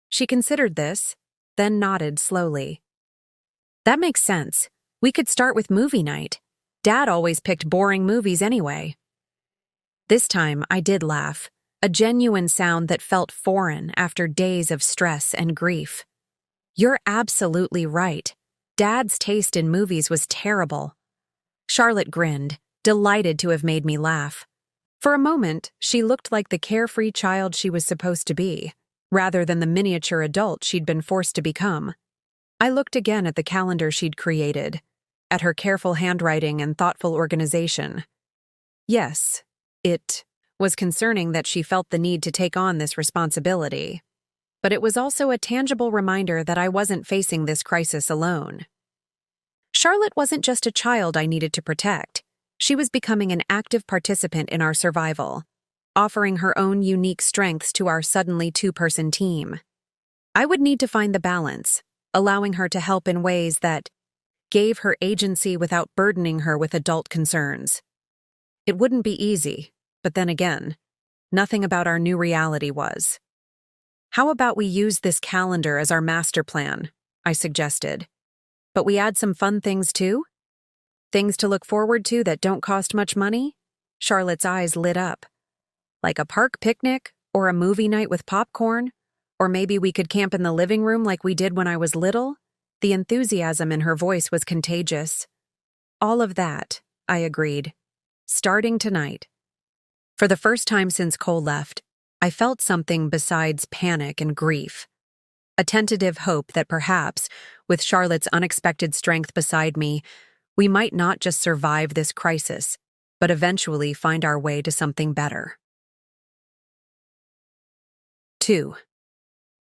She considered this, then nodded slowly. That makes sense. We could start with movie night. Dad always picked boring movies anyway. This time I did laugh, a genuine sound that felt foreign after days of stress and grief. You're absolutely right. Dad's taste in movies was terrible. Charlotte grinned, delighted to have made me laugh. For a moment, she looked like the carefree child she was supposed to be, rather than the miniature adult she'd been forced to become. I looked again at the calendar she'd created, at her careful handwriting and thoughtful organization. Yes, it was concerning that she felt the need to take on this responsibility. But it was also a tangible reminder that I wasn't facing this crisis alone. Charlotte wasn't just a child I needed to protect. She was becoming an active participant in our survival, offering her own unique strengths to our suddenly two-person team. I would need to find the balance, allowing her to help in ways that gave her agency without burdening her with adult concerns. It wouldn't be easy, but then again, nothing about our new reality was. How about we use this calendar as our master plan, I suggested. But we add some fun things too? Things to look forward to that don't cost much money? Charlotte's eyes lit up. Like a park picnic, or a movie night with popcorn? Or maybe we could camp in the living room like we did when I was little? The enthusiasm in her voice was contagious. All of that, I agreed. Starting tonight. For the first time since Cole left, I felt something besides panic and grief. A tentative hope that perhaps, with Charlotte's unexpected strength beside me, we might not just survive this crisis, but eventually find our way to something better. 2.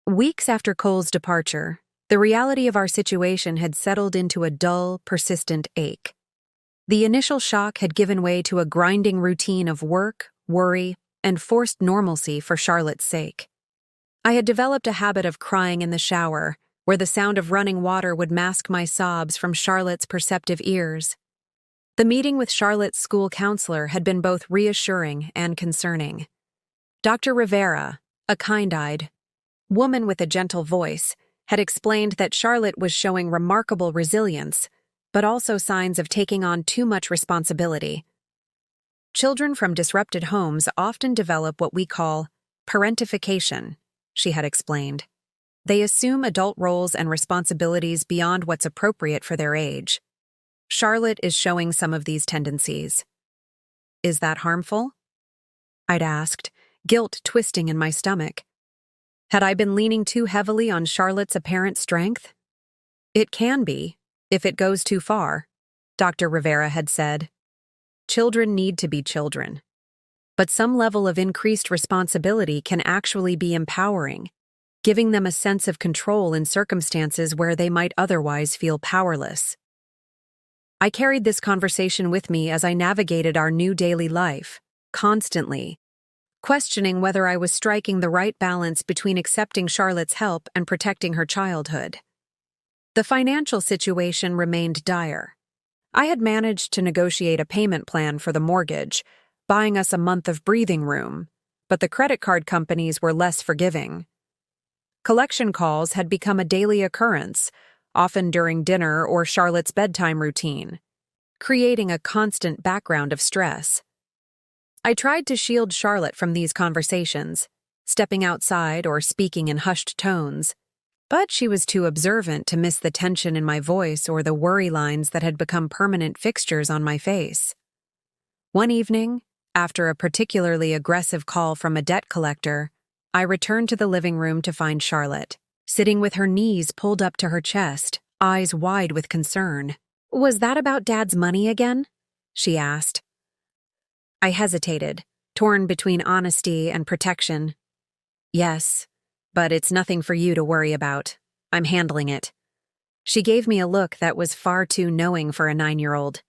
Weeks after Cole's departure, the reality of our situation had settled into a dull, persistent ache. The initial shock had given way to a grinding routine of work, worry, and forced normalcy for Charlotte's sake. I had developed a habit of crying in the shower, where the sound of running water would mask my sobs from Charlotte's perceptive ears. The meeting with Charlotte's school counselor had been both reassuring and concerning. Dr. Rivera, a kind-eyed woman with a gentle voice, had explained that Charlotte was showing remarkable resilience, but also signs of taking on too much responsibility. Children from disrupted homes often develop what we call parentification, she had explained. They assume adult roles and responsibilities beyond what's appropriate for their age. Charlotte is showing some of these tendencies. Is that harmful? I'd asked, guilt twisting in my stomach. Had I been leaning too heavily on Charlotte's apparent strength? It can be, if it goes too far, Dr. Rivera had said. Children need to be children. But some level of increased responsibility can actually be empowering, giving them a sense of control in circumstances where they might otherwise feel powerless. I carried this conversation with me as I navigated our new daily life, constantly, questioning whether I was striking the right balance between accepting Charlotte's help and protecting her childhood. The financial situation remained dire. I had managed to negotiate a payment plan for the mortgage, buying us a month of breathing room, but the credit card companies were less forgiving. Collection calls had become a daily occurrence, often during dinner or Charlotte's bedtime routine, creating a constant background of stress. I tried to shield Charlotte from these conversations, stepping outside or speaking in hushed tones, but she was too observant to miss the tension in my voice or the worry lines that had become permanent fixtures on my face. One evening, after a particularly aggressive call from a debt collector, I returned to the living room to find Charlotte, sitting with her knees pulled up to her chest, eyes wide with concern. "Was that about Dad's money again?" she asked. I hesitated, torn between honesty and protection. "Yes, but it's nothing for you to worry about. I'm handling it." She gave me a look that was far too knowing for a 9-year-old.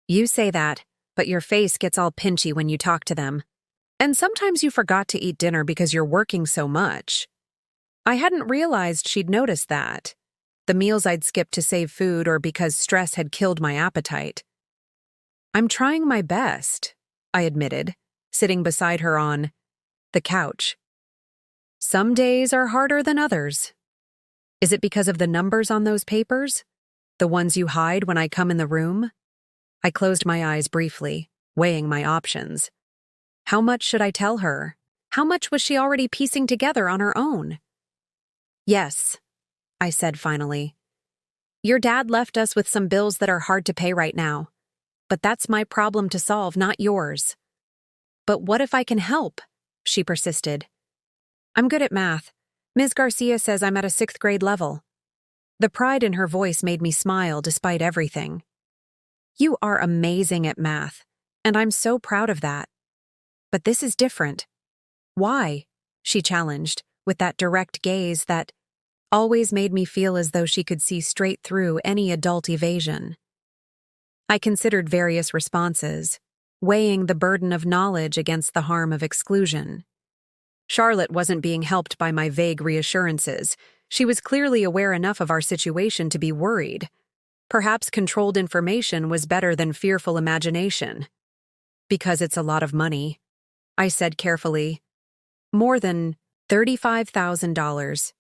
"You say that, but your face gets all pinchy when you talk to them. And sometimes you forgot to eat dinner because you're working so much." I hadn't realized she'd noticed that. The meals I'd skipped to save food or because stress had killed my appetite. "I'm trying my best," I admitted, sitting beside her on the couch. "Some days are harder than others." "Is it because of the numbers on those papers? The ones you hide when I come in the room?" I closed my eyes briefly, weighing my options. How much should I tell her? How much was she already piecing together on her own? "Yes," I said finally. "Your dad left us with some bills that are hard to pay right now. But that's my problem to solve, not yours." "But what if I can help?" she persisted. "I'm good at math. Ms. Garcia says I'm at a 6th grade level." The pride in her voice made me smile despite everything. "You are amazing at math, and I'm so proud of that. But this is different." "Why?" she challenged, with that direct gaze that always made me feel as though she could see straight through any adult evasion. I considered various responses, weighing the burden of knowledge against the harm of exclusion. Charlotte wasn't being helped by my vague reassurances. She was clearly aware enough of our situation to be worried. Perhaps controlled information was better than fearful imagination. "Because it's a lot of money," I said carefully. "More than $35,000.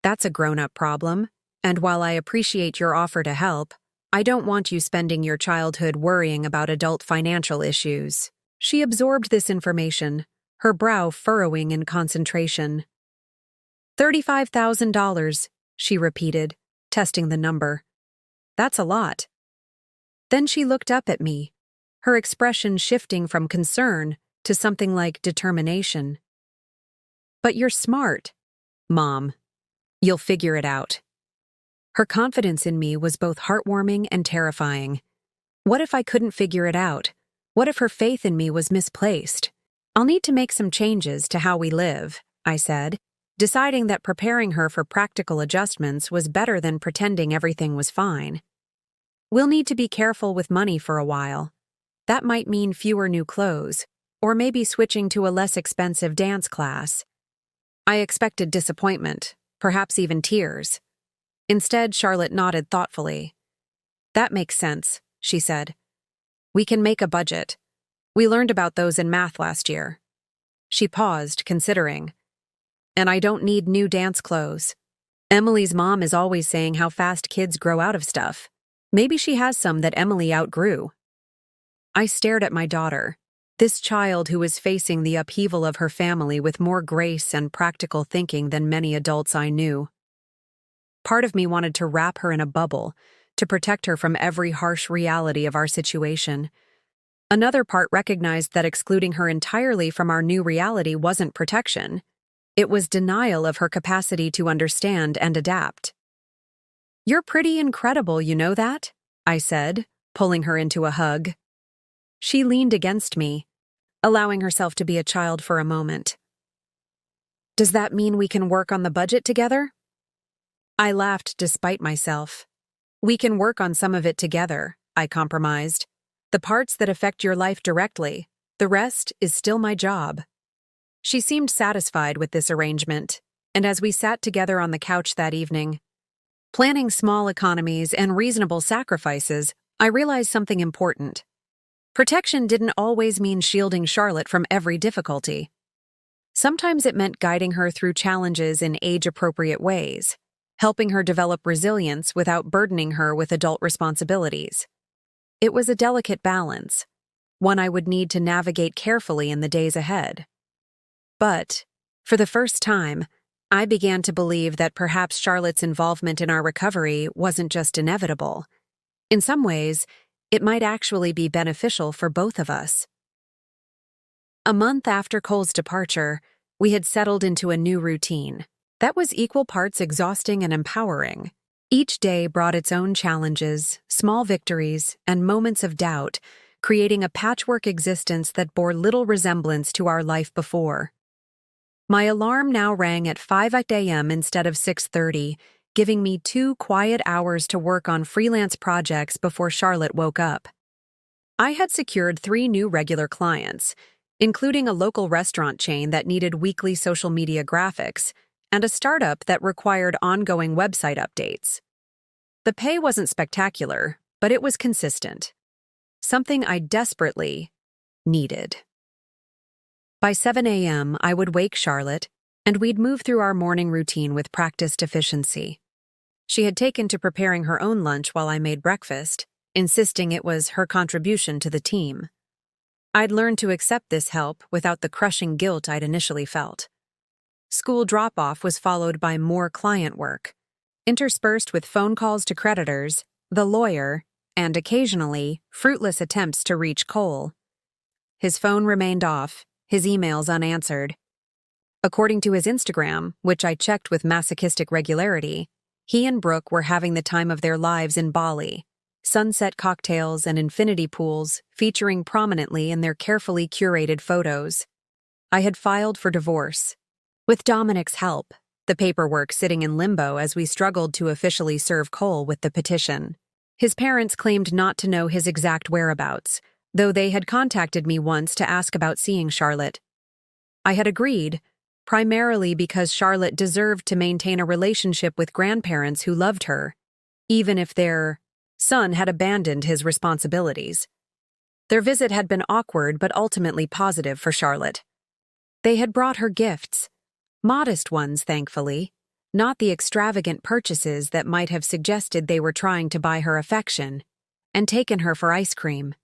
That's a grown-up problem, and while I appreciate your offer to help, I don't want you spending your childhood worrying about adult financial issues." She absorbed this information, her brow furrowing in concentration. $35,000, she repeated, testing the number. "That's a lot." Then she looked up at me, her expression shifting from concern to something like determination. "But you're smart, Mom. You'll figure it out." Her confidence in me was both heartwarming and terrifying. What if I couldn't figure it out? What if her faith in me was misplaced? "I'll need to make some changes to how we live," I said, deciding that preparing her for practical adjustments was better than pretending everything was fine. "We'll need to be careful with money for a while. That might mean fewer new clothes, or maybe switching to a less expensive dance class." I expected disappointment, perhaps even tears. Instead, Charlotte nodded thoughtfully. "That makes sense," she said. "We can make a budget. We learned about those in math last year." She paused, considering. "And I don't need new dance clothes. Emily's mom is always saying how fast kids grow out of stuff. Maybe she has some that Emily outgrew." I stared at my daughter, this child who was facing the upheaval of her family with more grace and practical thinking than many adults I knew. Part of me wanted to wrap her in a bubble, to protect her from every harsh reality of our situation. Another part recognized that excluding her entirely from our new reality wasn't protection. It was denial of her capacity to understand and adapt. "You're pretty incredible, you know that?" I said, pulling her into a hug. She leaned against me, allowing herself to be a child for a moment. "Does that mean we can work on the budget together?" I laughed despite myself. "We can work on some of it together," I compromised. "The parts that affect your life directly, the rest is still my job." She seemed satisfied with this arrangement, and as we sat together on the couch that evening, planning small economies and reasonable sacrifices, I realized something important. Protection didn't always mean shielding Charlotte from every difficulty. Sometimes it meant guiding her through challenges in age-appropriate ways, helping her develop resilience without burdening her with adult responsibilities. It was a delicate balance, one I would need to navigate carefully in the days ahead. But, for the first time, I began to believe that perhaps Charlotte's involvement in our recovery wasn't just inevitable. In some ways, it might actually be beneficial for both of us. A month after Cole's departure, we had settled into a new routine that was equal parts exhausting and empowering. Each day brought its own challenges, small victories, and moments of doubt, creating a patchwork existence that bore little resemblance to our life before. My alarm now rang at 5 a.m. instead of 6:30, giving me 2 quiet hours to work on freelance projects before Charlotte woke up. I had secured 3 new regular clients, including a local restaurant chain that needed weekly social media graphics, and a startup that required ongoing website updates. The pay wasn't spectacular, but it was consistent. Something I desperately needed. By 7 a.m., I would wake Charlotte, and we'd move through our morning routine with practiced efficiency. She had taken to preparing her own lunch while I made breakfast, insisting it was her contribution to the team. I'd learned to accept this help without the crushing guilt I'd initially felt. School drop-off was followed by more client work, interspersed with phone calls to creditors, the lawyer, and occasionally, fruitless attempts to reach Cole. His phone remained off, his emails unanswered. According to his Instagram, which I checked with masochistic regularity, he and Brooke were having the time of their lives in Bali, sunset cocktails and infinity pools featuring prominently in their carefully curated photos. I had filed for divorce. With Dominic's help, the paperwork sitting in limbo as we struggled to officially serve Cole with the petition. His parents claimed not to know his exact whereabouts, though they had contacted me once to ask about seeing Charlotte. I had agreed, primarily because Charlotte deserved to maintain a relationship with grandparents who loved her, even if their son had abandoned his responsibilities. Their visit had been awkward but ultimately positive for Charlotte. They had brought her gifts. Modest ones, thankfully, not the extravagant purchases that might have suggested they were trying to buy her affection, and taken her for ice cream.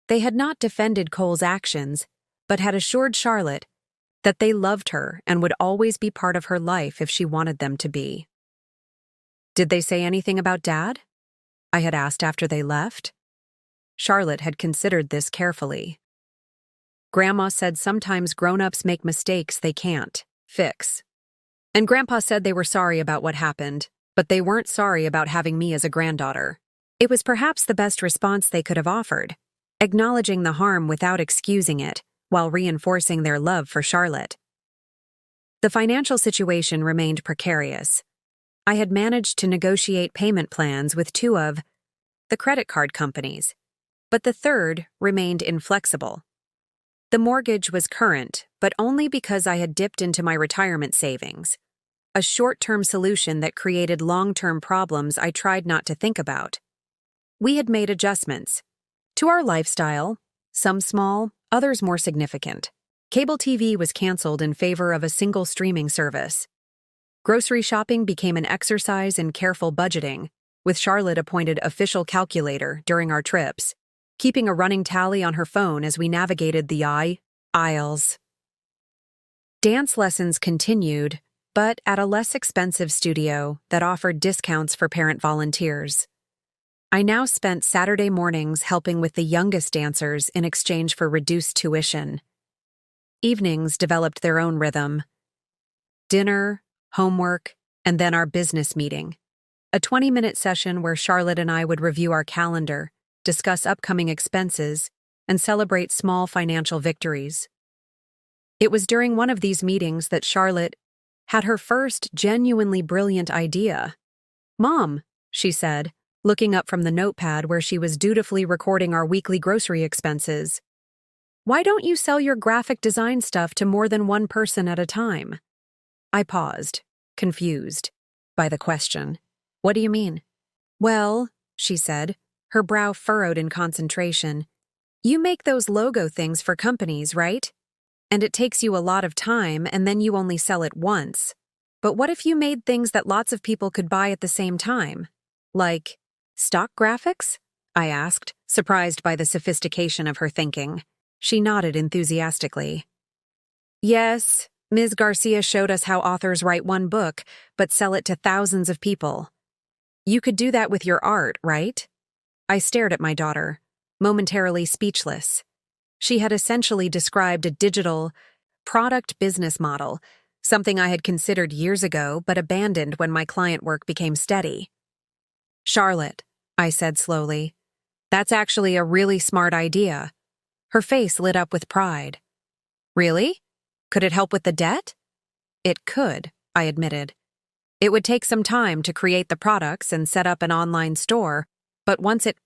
They had not defended Cole's actions, but had assured Charlotte that they loved her and would always be part of her life if she wanted them to be. "Did they say anything about Dad?" I had asked after they left. Charlotte had considered this carefully. "Grandma said sometimes grown-ups make mistakes they can't fix. And Grandpa said they were sorry about what happened, but they weren't sorry about having me as a granddaughter." It was perhaps the best response they could have offered, acknowledging the harm without excusing it, while reinforcing their love for Charlotte. The financial situation remained precarious. I had managed to negotiate payment plans with 2 of the credit card companies, but the third remained inflexible. The mortgage was current, but only because I had dipped into my retirement savings. A short-term solution that created long-term problems I tried not to think about. We had made adjustments to our lifestyle, some small, others more significant. Cable TV was canceled in favor of a single streaming service. Grocery shopping became an exercise in careful budgeting, with Charlotte appointed official calculator during our trips, keeping a running tally on her phone as we navigated the aisles. Dance lessons continued, but at a less expensive studio that offered discounts for parent volunteers. I now spent Saturday mornings helping with the youngest dancers in exchange for reduced tuition. Evenings developed their own rhythm. Dinner, homework, and then our business meeting. A 20-minute session where Charlotte and I would review our calendar, discuss upcoming expenses, and celebrate small financial victories. It was during one of these meetings that Charlotte had her first genuinely brilliant idea. "Mom," she said, looking up from the notepad where she was dutifully recording our weekly grocery expenses. "Why don't you sell your graphic design stuff to more than one person at a time?" I paused, confused by the question. "What do you mean?" "Well," she said, her brow furrowed in concentration, "you make those logo things for companies, right? And it takes you a lot of time, and then you only sell it once. But what if you made things that lots of people could buy at the same time? Like stock graphics?" I asked, surprised by the sophistication of her thinking. She nodded enthusiastically. "Yes, Ms. Garcia showed us how authors write one book, but sell it to thousands of people. You could do that with your art, right?" I stared at my daughter, momentarily speechless. She had essentially described a digital product business model, something I had considered years ago but abandoned when my client work became steady. "Charlotte," I said slowly, "that's actually a really smart idea." Her face lit up with pride. "Really? Could it help with the debt?" "It could," I admitted. "It would take some time to create the products and set up an online store, but once it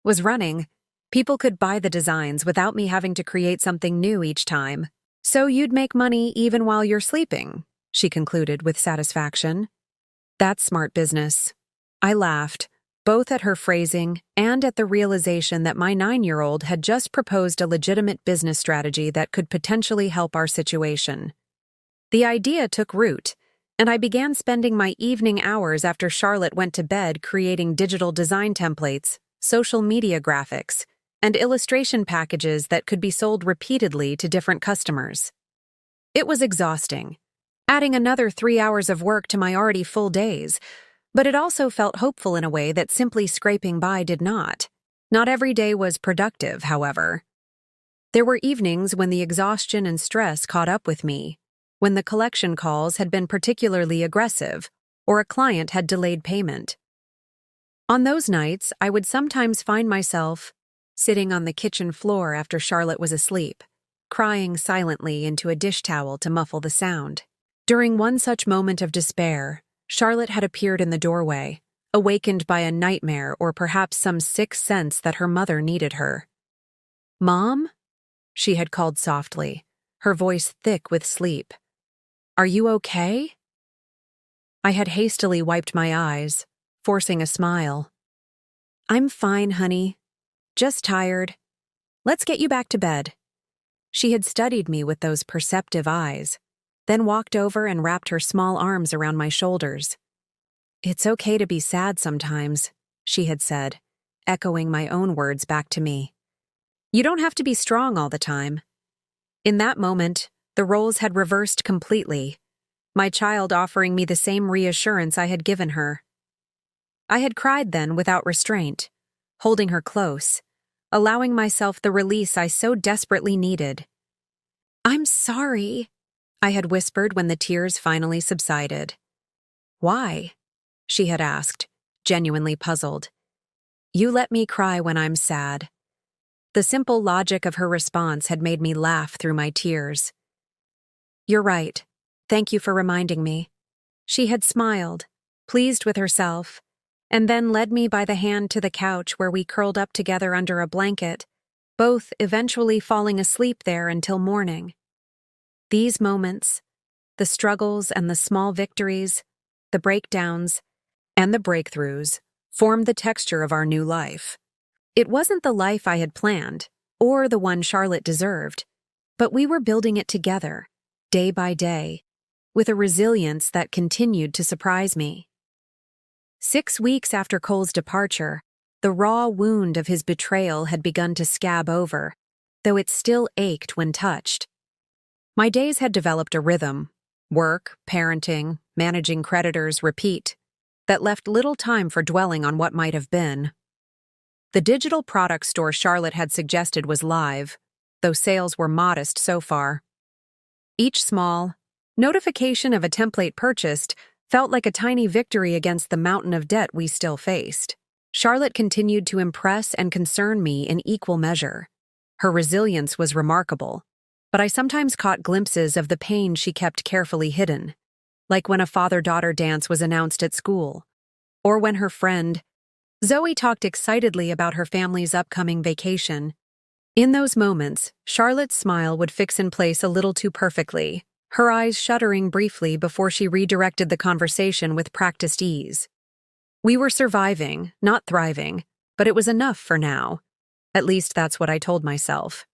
was running, people could buy the designs without me having to create something new each time. So you'd make money even while you're sleeping," she concluded with satisfaction. "That's smart business." I laughed, both at her phrasing and at the realization that my 9-year-old had just proposed a legitimate business strategy that could potentially help our situation. The idea took root, and I began spending my evening hours after Charlotte went to bed creating digital design templates, social media graphics, and illustration packages that could be sold repeatedly to different customers. It was exhausting, adding another 3 hours of work to my already full days, but it also felt hopeful in a way that simply scraping by did not. Not every day was productive, however. There were evenings when the exhaustion and stress caught up with me, when the collection calls had been particularly aggressive, or a client had delayed payment. On those nights, I would sometimes find myself sitting on the kitchen floor after Charlotte was asleep, crying silently into a dish towel to muffle the sound. During one such moment of despair, Charlotte had appeared in the doorway, awakened by a nightmare or perhaps some sixth sense that her mother needed her. "Mom?" she had called softly, her voice thick with sleep. "Are you okay?" I had hastily wiped my eyes, forcing a smile. "I'm fine, honey. Just tired. Let's get you back to bed." She had studied me with those perceptive eyes, then walked over and wrapped her small arms around my shoulders. "It's okay to be sad sometimes," she had said, echoing my own words back to me. "You don't have to be strong all the time." In that moment, the roles had reversed completely, my child offering me the same reassurance I had given her. I had cried then without restraint, holding her close, allowing myself the release I so desperately needed. "I'm sorry," I had whispered when the tears finally subsided. "Why?" she had asked, genuinely puzzled. "You let me cry when I'm sad." The simple logic of her response had made me laugh through my tears. "You're right. Thank you for reminding me." She had smiled, pleased with herself, and then led me by the hand to the couch where we curled up together under a blanket, both eventually falling asleep there until morning. These moments, the struggles and the small victories, the breakdowns and the breakthroughs, formed the texture of our new life. It wasn't the life I had planned, or the one Charlotte deserved, but we were building it together, day by day, with a resilience that continued to surprise me. 6 weeks after Cole's departure, the raw wound of his betrayal had begun to scab over, though it still ached when touched. My days had developed a rhythm: work, parenting, managing creditors, repeat, that left little time for dwelling on what might have been. The digital product store Charlotte had suggested was live, though sales were modest so far. Each small notification of a template purchased felt like a tiny victory against the mountain of debt we still faced. Charlotte continued to impress and concern me in equal measure. Her resilience was remarkable, but I sometimes caught glimpses of the pain she kept carefully hidden, like when a father-daughter dance was announced at school, or when her friend, Zoe, talked excitedly about her family's upcoming vacation. In those moments, Charlotte's smile would fix in place a little too perfectly, her eyes shuddering briefly before she redirected the conversation with practiced ease. We were surviving, not thriving, but it was enough for now. At least that's what I told myself.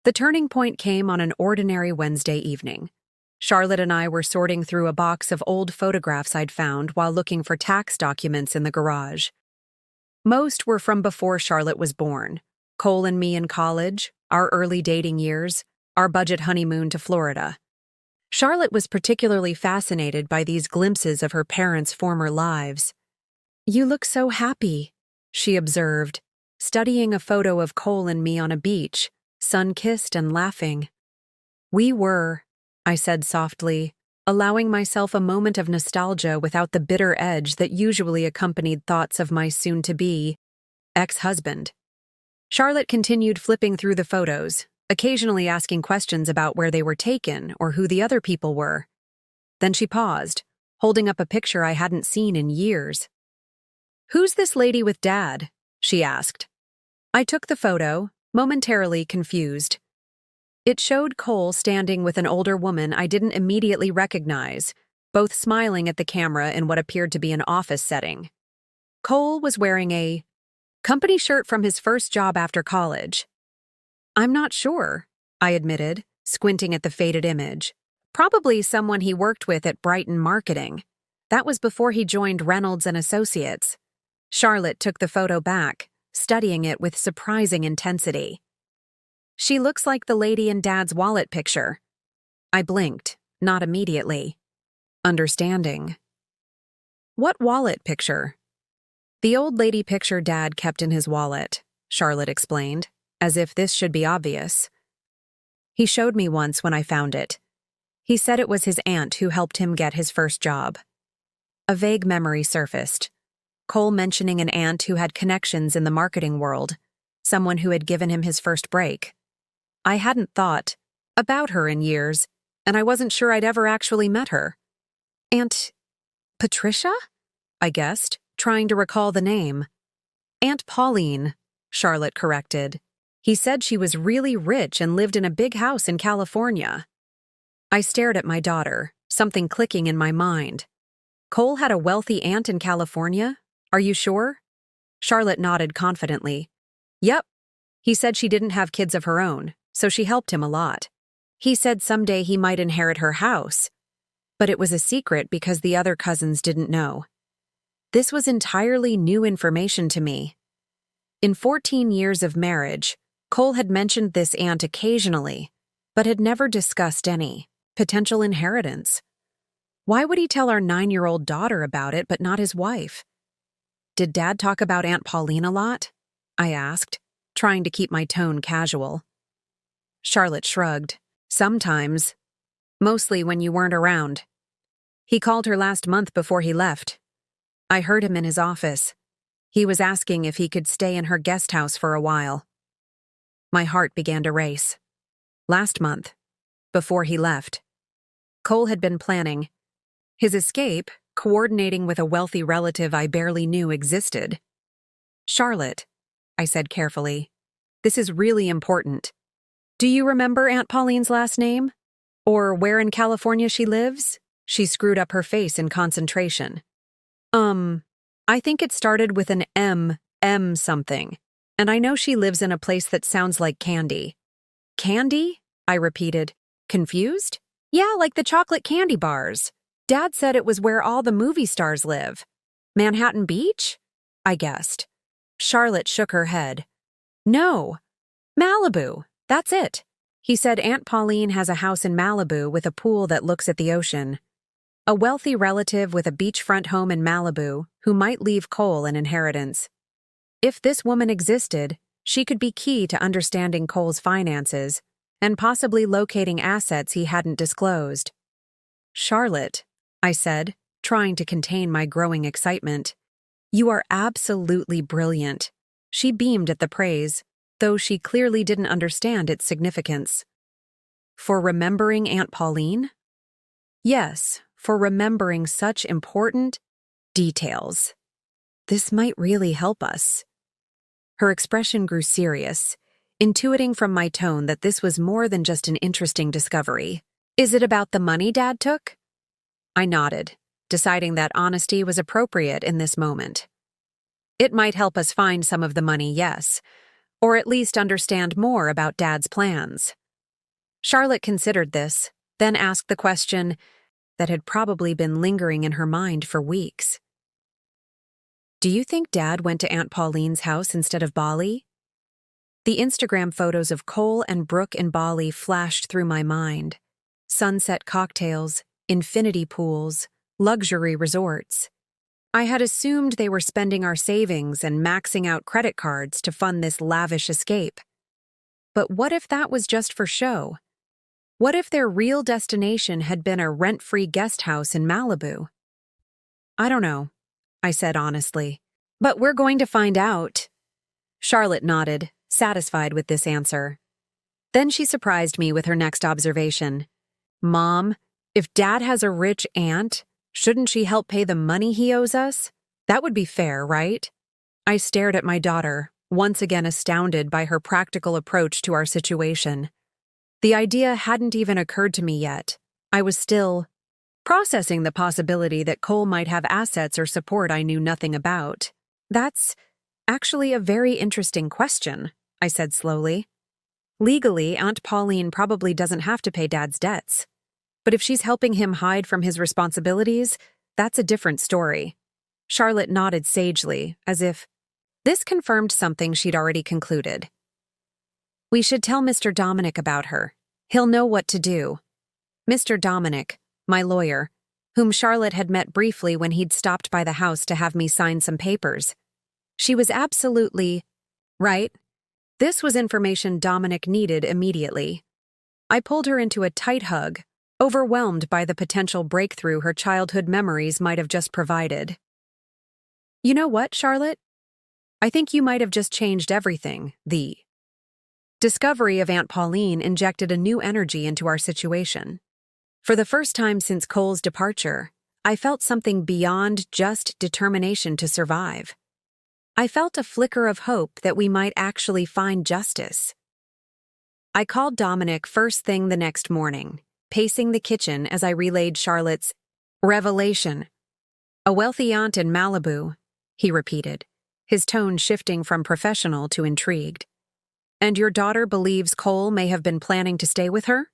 The turning point came on an ordinary Wednesday evening. Charlotte and I were sorting through a box of old photographs I'd found while looking for tax documents in the garage. Most were from before Charlotte was born: Cole and me in college, our early dating years, our budget honeymoon to Florida. Charlotte was particularly fascinated by these glimpses of her parents' former lives. "You look so happy," she observed, studying a photo of Cole and me on a beach, sun-kissed and laughing. "We were," I said softly, allowing myself a moment of nostalgia without the bitter edge that usually accompanied thoughts of my soon-to-be ex-husband. Charlotte continued flipping through the photos, occasionally asking questions about where they were taken or who the other people were. Then she paused, holding up a picture I hadn't seen in years. "Who's this lady with Dad?" she asked. I took the photo, momentarily confused. It showed Cole standing with an older woman I didn't immediately recognize, both smiling at the camera in what appeared to be an office setting. Cole was wearing a company shirt from his first job after college. "I'm not sure," I admitted, squinting at the faded image. "Probably someone he worked with at Brighton Marketing. That was before he joined Reynolds and Associates." Charlotte took the photo back, studying it with surprising intensity. "She looks like the lady in Dad's wallet picture." I blinked, not immediately. Understanding. "What wallet picture?" "The old lady picture Dad kept in his wallet," Charlotte explained, as if this should be obvious. "He showed me once when I found it. He said it was his aunt who helped him get his first job." A vague memory surfaced. Cole mentioning an aunt who had connections in the marketing world, someone who had given him his first break. I hadn't thought about her in years, and I wasn't sure I'd ever actually met her. "Aunt Patricia?" I guessed, trying to recall the name. "Aunt Pauline," Charlotte corrected. "He said she was really rich and lived in a big house in California." I stared at my daughter, something clicking in my mind. "Cole had a wealthy aunt in California? Are you sure?" Charlotte nodded confidently. "Yep. He said she didn't have kids of her own, so she helped him a lot. He said someday he might inherit her house, but it was a secret because the other cousins didn't know." This was entirely new information to me. In 14 years of marriage, Cole had mentioned this aunt occasionally, but had never discussed any potential inheritance. Why would he tell our 9-year-old daughter about it but not his wife? "Did Dad talk about Aunt Pauline a lot?" I asked, trying to keep my tone casual. Charlotte shrugged. "Sometimes. Mostly when you weren't around. He called her last month before he left. I heard him in his office. He was asking if he could stay in her guest house for a while." My heart began to race. Last month, before he left. Cole had been planning his escape, coordinating with a wealthy relative I barely knew existed. "Charlotte," I said carefully, "this is really important. Do you remember Aunt Pauline's last name?" Or where in California she lives? She screwed up her face in concentration. I think it started with an M something. And I know she lives in a place that sounds like candy. Candy? I repeated. Confused? Yeah, like the chocolate candy bars. Dad said it was where all the movie stars live. Manhattan Beach? I guessed. Charlotte shook her head. No. Malibu. That's it. He said Aunt Pauline has a house in Malibu with a pool that looks at the ocean. A wealthy relative with a beachfront home in Malibu who might leave Cole an inheritance. If this woman existed, she could be key to understanding Cole's finances and possibly locating assets he hadn't disclosed. Charlotte, I said, trying to contain my growing excitement. You are absolutely brilliant. She beamed at the praise, though she clearly didn't understand its significance. For remembering Aunt Pauline? Yes, for remembering such important details. This might really help us. Her expression grew serious, intuiting from my tone that this was more than just an interesting discovery. Is it about the money Dad took? I nodded, deciding that honesty was appropriate in this moment. It might help us find some of the money, yes, or at least understand more about Dad's plans. Charlotte considered this, then asked the question that had probably been lingering in her mind for weeks. Do you think Dad went to Aunt Pauline's house instead of Bali? The Instagram photos of Cole and Brooke in Bali flashed through my mind. Sunset cocktails, infinity pools, luxury resorts. I had assumed they were spending our savings and maxing out credit cards to fund this lavish escape. But what if that was just for show? What if their real destination had been a rent-free guest house in Malibu? I don't know, I said honestly. But we're going to find out. Charlotte nodded, satisfied with this answer. Then she surprised me with her next observation. Mom, if Dad has a rich aunt, shouldn't she help pay the money he owes us? That would be fair, right? I stared at my daughter, once again astounded by her practical approach to our situation. The idea hadn't even occurred to me yet. I was still processing the possibility that Cole might have assets or support I knew nothing about. That's actually a very interesting question, I said slowly. Legally, Aunt Pauline probably doesn't have to pay Dad's debts. But if she's helping him hide from his responsibilities, that's a different story. Charlotte nodded sagely, as if this confirmed something she'd already concluded. We should tell Mr. Dominic about her. He'll know what to do. Mr. Dominic, my lawyer, whom Charlotte had met briefly when he'd stopped by the house to have me sign some papers. She was absolutely right. This was information Dominic needed immediately. I pulled her into a tight hug, overwhelmed by the potential breakthrough her childhood memories might have just provided. You know what, Charlotte? I think you might have just changed everything. The discovery of Aunt Pauline injected a new energy into our situation. For the first time since Cole's departure, I felt something beyond just determination to survive. I felt a flicker of hope that we might actually find justice. I called Dominic first thing the next morning, pacing the kitchen as I relayed Charlotte's revelation. A wealthy aunt in Malibu, he repeated, his tone shifting from professional to intrigued. And your daughter believes Cole may have been planning to stay with her?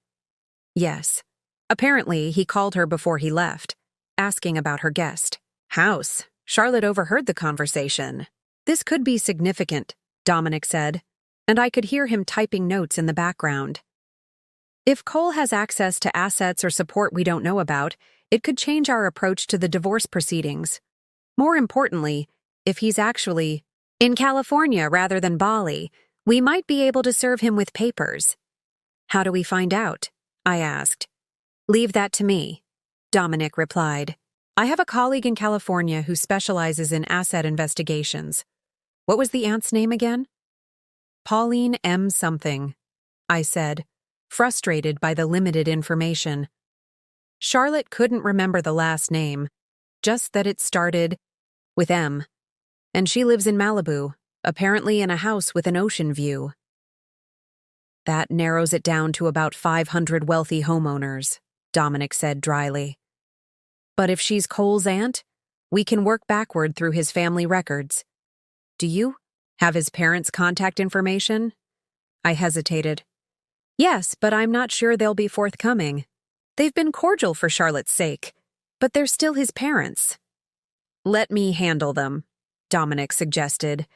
Yes. Apparently, he called her before he left, asking about her guest house. Charlotte overheard the conversation. This could be significant, Dominic said, and I could hear him typing notes in the background. If Cole has access to assets or support we don't know about, it could change our approach to the divorce proceedings. More importantly, if he's actually in California rather than Bali, we might be able to serve him with papers. How do we find out? I asked. Leave that to me, Dominic replied. I have a colleague in California who specializes in asset investigations. What was the aunt's name again? Pauline M. something, I said, frustrated by the limited information. Charlotte couldn't remember the last name, just that it started with M. And she lives in Malibu, apparently in a house with an ocean view. That narrows it down to about 500 wealthy homeowners, Dominic said dryly. But if she's Cole's aunt, we can work backward through his family records. Do you have his parents' contact information? I hesitated. Yes, but I'm not sure they'll be forthcoming. They've been cordial for Charlotte's sake, but they're still his parents. Let me handle them, Dominic suggested.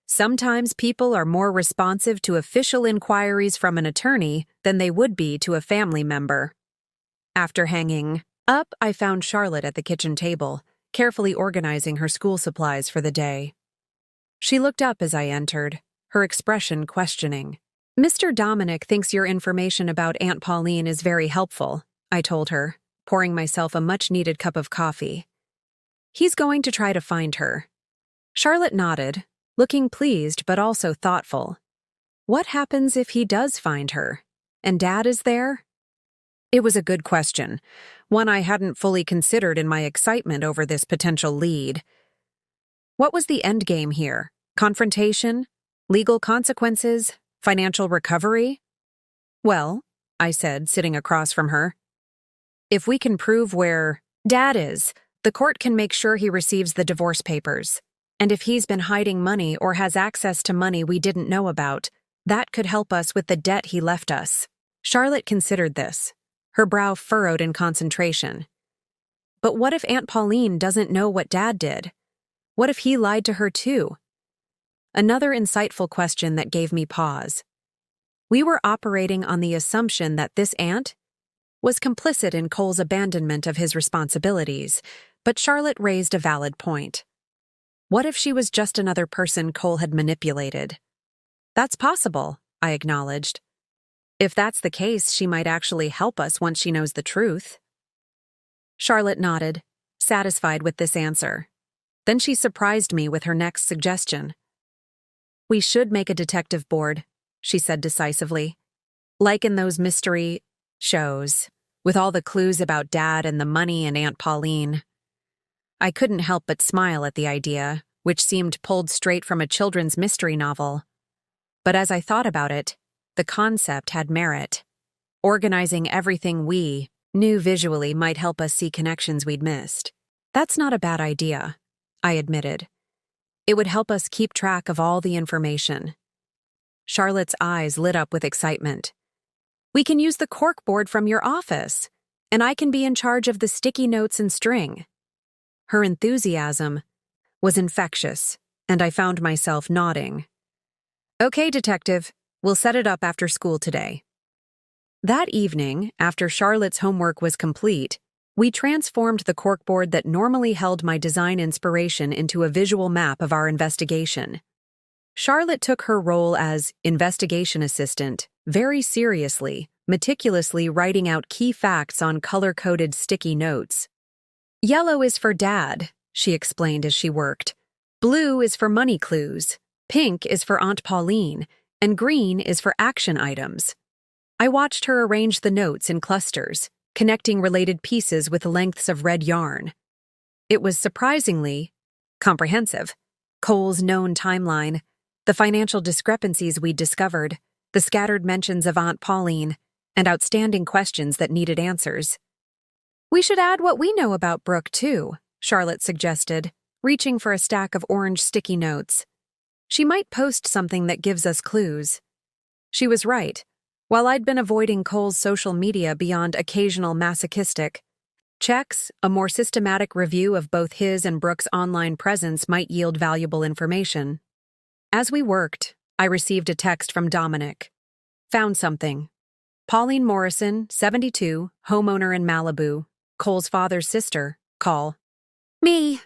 Sometimes people are more responsive to official inquiries from an attorney than they would be to a family member. After hanging up, I found Charlotte at the kitchen table, carefully organizing her school supplies for the day. She looked up as I entered, her expression questioning. Mr. Dominic thinks your information about Aunt Pauline is very helpful, I told her, pouring myself a much-needed cup of coffee. He's going to try to find her. Charlotte nodded, looking pleased but also thoughtful. What happens if he does find her? And Dad is there? It was a good question, one I hadn't fully considered in my excitement over this potential lead. What was the end game here? Confrontation? Legal consequences? Financial recovery? Well, I said, sitting across from her, if we can prove where Dad is, the court can make sure he receives the divorce papers. And if he's been hiding money or has access to money we didn't know about, that could help us with the debt he left us. Charlotte considered this, her brow furrowed in concentration. But what if Aunt Pauline doesn't know what Dad did? What if he lied to her too? Another insightful question that gave me pause. We were operating on the assumption that this aunt was complicit in Cole's abandonment of his responsibilities, but Charlotte raised a valid point. What if she was just another person Cole had manipulated? That's possible, I acknowledged. If that's the case, she might actually help us once she knows the truth. Charlotte nodded, satisfied with this answer. Then she surprised me with her next suggestion. We should make a detective board, she said decisively. Like in those mystery shows, with all the clues about Dad and the money and Aunt Pauline. I couldn't help but smile at the idea, which seemed pulled straight from a children's mystery novel. But as I thought about it, the concept had merit. Organizing everything we knew visually might help us see connections we'd missed. That's not a bad idea, I admitted. It would help us keep track of all the information. Charlotte's eyes lit up with excitement. We can use the corkboard from your office, and I can be in charge of the sticky notes and string. Her enthusiasm was infectious, and I found myself nodding. Okay, detective, we'll set it up after school today. That evening, after Charlotte's homework was complete, we transformed the corkboard that normally held my design inspiration into a visual map of our investigation. Charlotte took her role as investigation assistant very seriously, meticulously writing out key facts on color-coded sticky notes. Yellow is for Dad, she explained as she worked. Blue is for money clues, pink is for Aunt Pauline, and green is for action items. I watched her arrange the notes in clusters, connecting related pieces with lengths of red yarn. It was surprisingly comprehensive. Cole's known timeline, the financial discrepancies we'd discovered, the scattered mentions of Aunt Pauline, and outstanding questions that needed answers. We should add what we know about Brooke, too, Charlotte suggested, reaching for a stack of orange sticky notes. She might post something that gives us clues. She was right. While I'd been avoiding Cole's social media beyond occasional masochistic checks, a more systematic review of both his and Brooke's online presence might yield valuable information. As we worked, I received a text from Dominic. Found something. Pauline Morrison, 72, homeowner in Malibu, Cole's father's sister, call. Me.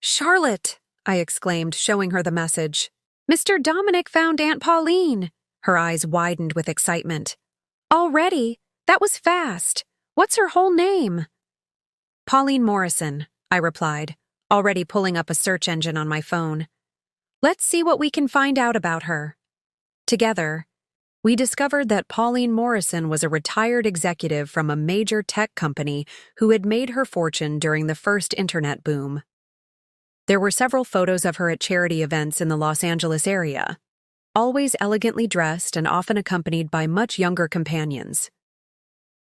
Charlotte, I exclaimed, showing her the message. Mr. Dominic found Aunt Pauline. Her eyes widened with excitement. Already? That was fast. What's her whole name? Pauline Morrison, I replied, already pulling up a search engine on my phone. Let's see what we can find out about her. Together, we discovered that Pauline Morrison was a retired executive from a major tech company who had made her fortune during the first internet boom. There were several photos of her at charity events in the Los Angeles area. always elegantly dressed and often accompanied by much younger companions.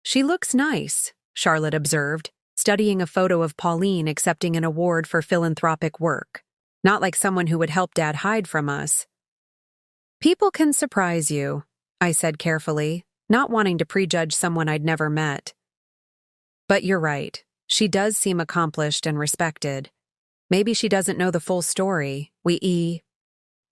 "She looks nice," Charlotte observed, studying a photo of Pauline accepting an award for philanthropic work. "Not like someone who would help Dad hide from us." "People can surprise you," I said carefully, not wanting to prejudge someone I'd never met. "But you're right. She does seem accomplished and respected. Maybe she doesn't know the full story." We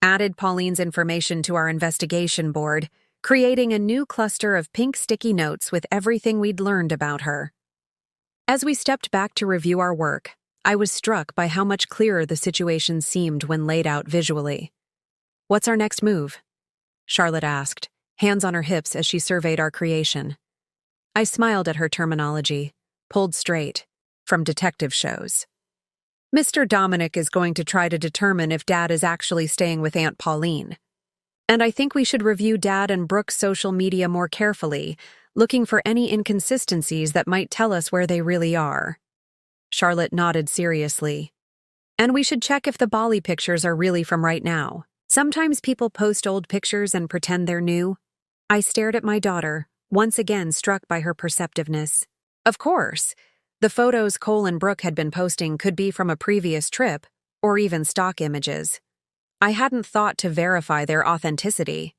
added Pauline's information to our investigation board, creating a new cluster of pink sticky notes with everything we'd learned about her. As we stepped back to review our work, I was struck by how much clearer the situation seemed when laid out visually. "What's our next move?" Charlotte asked, hands on her hips as she surveyed our creation. I smiled at her terminology, pulled straight, from detective shows. "Mr. Dominic is going to try to determine if Dad is actually staying with Aunt Pauline. And I think we should review Dad and Brooke's social media more carefully, looking for any inconsistencies that might tell us where they really are." Charlotte nodded seriously. "And we should check if the Bali pictures are really from right now. Sometimes people post old pictures and pretend they're new." I stared at my daughter, once again struck by her perceptiveness. Of course, the photos Cole and Brooke had been posting could be from a previous trip, or even stock images. I hadn't thought to verify their authenticity.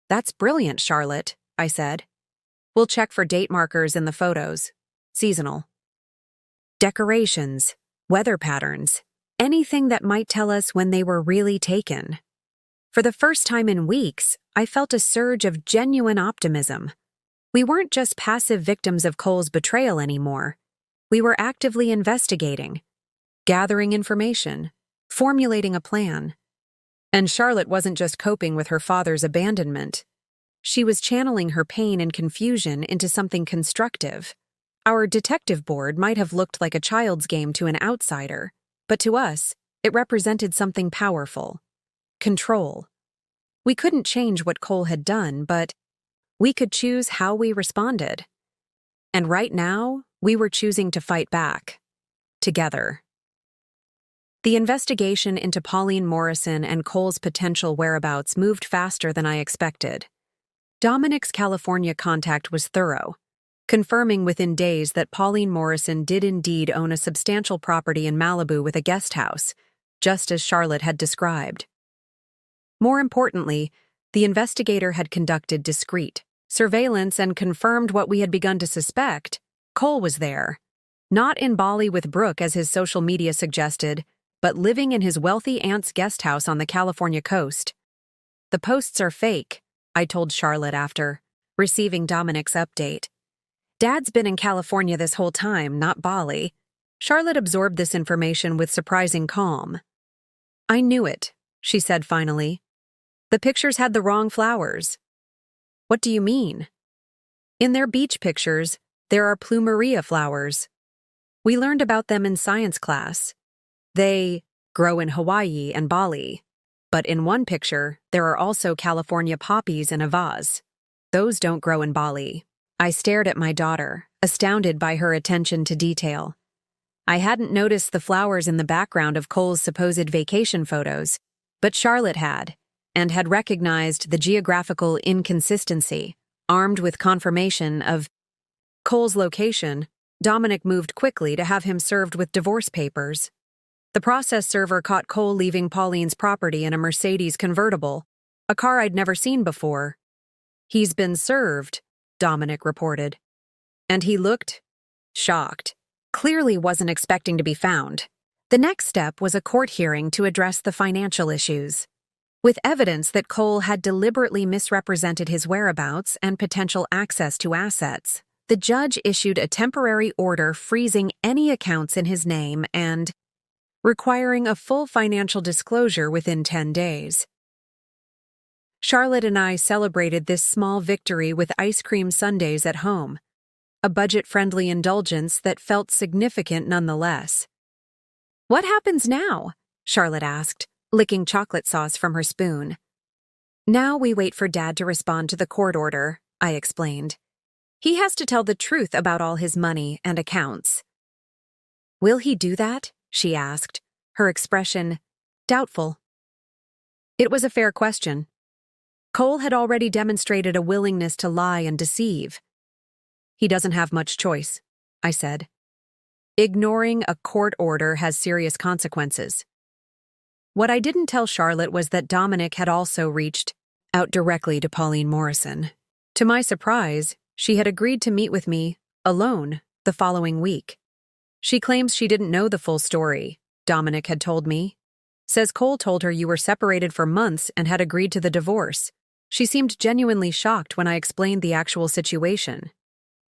"That's brilliant, Charlotte," I said. "We'll check for date markers in the photos. Seasonal. Decorations, weather patterns, anything that might tell us when they were really taken." For the first time in weeks, I felt a surge of genuine optimism. We weren't just passive victims of Cole's betrayal anymore. We were actively investigating, gathering information, formulating a plan. And Charlotte wasn't just coping with her father's abandonment. She was channeling her pain and confusion into something constructive. Our detective board might have looked like a child's game to an outsider, but to us, it represented something powerful. Control. We couldn't change what Cole had done, but we could choose how we responded. And right now, we were choosing to fight back. Together. The investigation into Pauline Morrison and Cole's potential whereabouts moved faster than I expected. Dominic's California contact was thorough, confirming within days that Pauline Morrison did indeed own a substantial property in Malibu with a guest house, just as Charlotte had described. More importantly, the investigator had conducted discreet surveillance and confirmed what we had begun to suspect. Cole was there. Not in Bali with Brooke as his social media suggested, but living in his wealthy aunt's guest house on the California coast. "The posts are fake," I told Charlotte after receiving Dominic's update. "Dad's been in California this whole time, not Bali." Charlotte absorbed this information with surprising calm. "I knew it," she said finally. "The pictures had the wrong flowers." "What do you mean?" "In their beach pictures, there are plumeria flowers. We learned about them in science class. They grow in Hawaii and Bali. But in one picture, there are also California poppies in a vase. Those don't grow in Bali." I stared at my daughter, astounded by her attention to detail. I hadn't noticed the flowers in the background of Cole's supposed vacation photos, but Charlotte had, and had recognized the geographical inconsistency. Armed with confirmation of Cole's location, Dominic moved quickly to have him served with divorce papers. The process server caught Cole leaving Pauline's property in a Mercedes convertible, a car I'd never seen before. "He's been served," Dominic reported. And he looked shocked. Clearly wasn't expecting to be found. The next step was a court hearing to address the financial issues. With evidence that Cole had deliberately misrepresented his whereabouts and potential access to assets, the judge issued a temporary order freezing any accounts in his name and requiring a full financial disclosure within 10 days. Charlotte and I celebrated this small victory with ice cream sundaes at home, a budget-friendly indulgence that felt significant nonetheless. "What happens now?" Charlotte asked, licking chocolate sauce from her spoon. "Now we wait for Dad to respond to the court order," I explained. "He has to tell the truth about all his money and accounts." "Will he do that?" she asked, her expression doubtful. It was a fair question. Cole had already demonstrated a willingness to lie and deceive. He doesn't have much choice, I said. Ignoring a court order has serious consequences. What I didn't tell Charlotte was that Dominic had also reached out directly to Pauline Morrison. To my surprise, she had agreed to meet with me, alone, the following week. She claims she didn't know the full story, Dominic had told me. Says Cole told her you were separated for months and had agreed to the divorce. She seemed genuinely shocked when I explained the actual situation.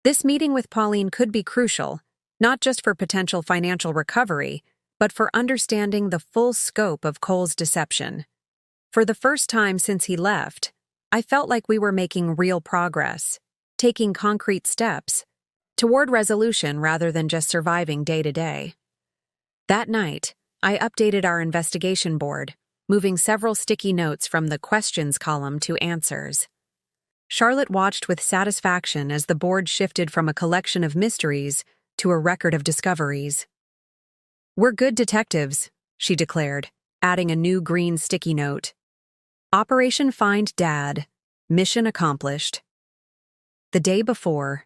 This meeting with Pauline could be crucial, not just for potential financial recovery, but for understanding the full scope of Cole's deception. For the first time since he left, I felt like we were making real progress, taking concrete steps toward resolution rather than just surviving day to day. That night, I updated our investigation board, moving several sticky notes from the questions column to answers. Charlotte watched with satisfaction as the board shifted from a collection of mysteries to a record of discoveries. "We're good detectives," she declared, adding a new green sticky note. "Operation Find Dad. Mission accomplished." The day before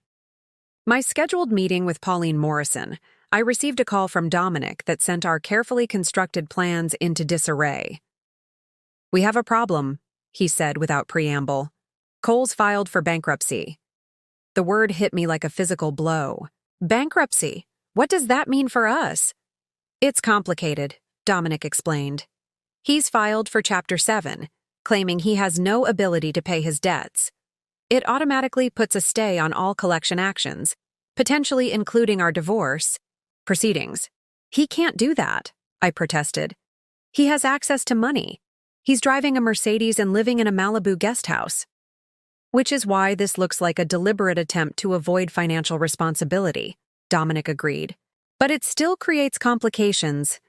my scheduled meeting with Pauline Morrison, I received a call from Dominic that sent our carefully constructed plans into disarray. "We have a problem," he said without preamble. "Cole's filed for bankruptcy." The word hit me like a physical blow. Bankruptcy? What does that mean for us? "It's complicated," Dominic explained. "He's filed for Chapter 7, claiming he has no ability to pay his debts. It automatically puts a stay on all collection actions, potentially including our divorce proceedings." "He can't do that," I protested. "He has access to money. He's driving a Mercedes and living in a Malibu guest house." "Which is why this looks like a deliberate attempt to avoid financial responsibility," Dominic agreed. "But it still creates complications.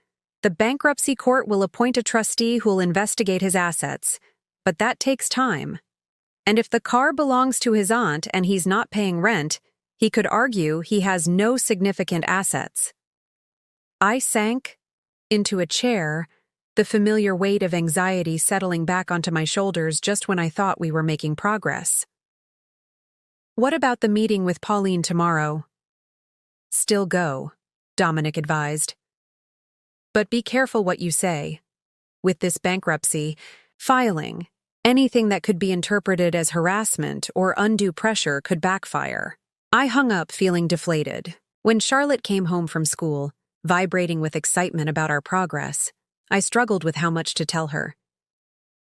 The bankruptcy court will appoint a trustee who'll investigate his assets, but that takes time. And if the car belongs to his aunt and he's not paying rent, he could argue he has no significant assets." I sank into a chair, the familiar weight of anxiety settling back onto my shoulders just when I thought we were making progress. "What about the meeting with Pauline tomorrow?" "Still go," Dominic advised. "But be careful what you say. With this bankruptcy, filing, anything that could be interpreted as harassment or undue pressure could backfire." I hung up feeling deflated. When Charlotte came home from school, vibrating with excitement about our progress, I struggled with how much to tell her.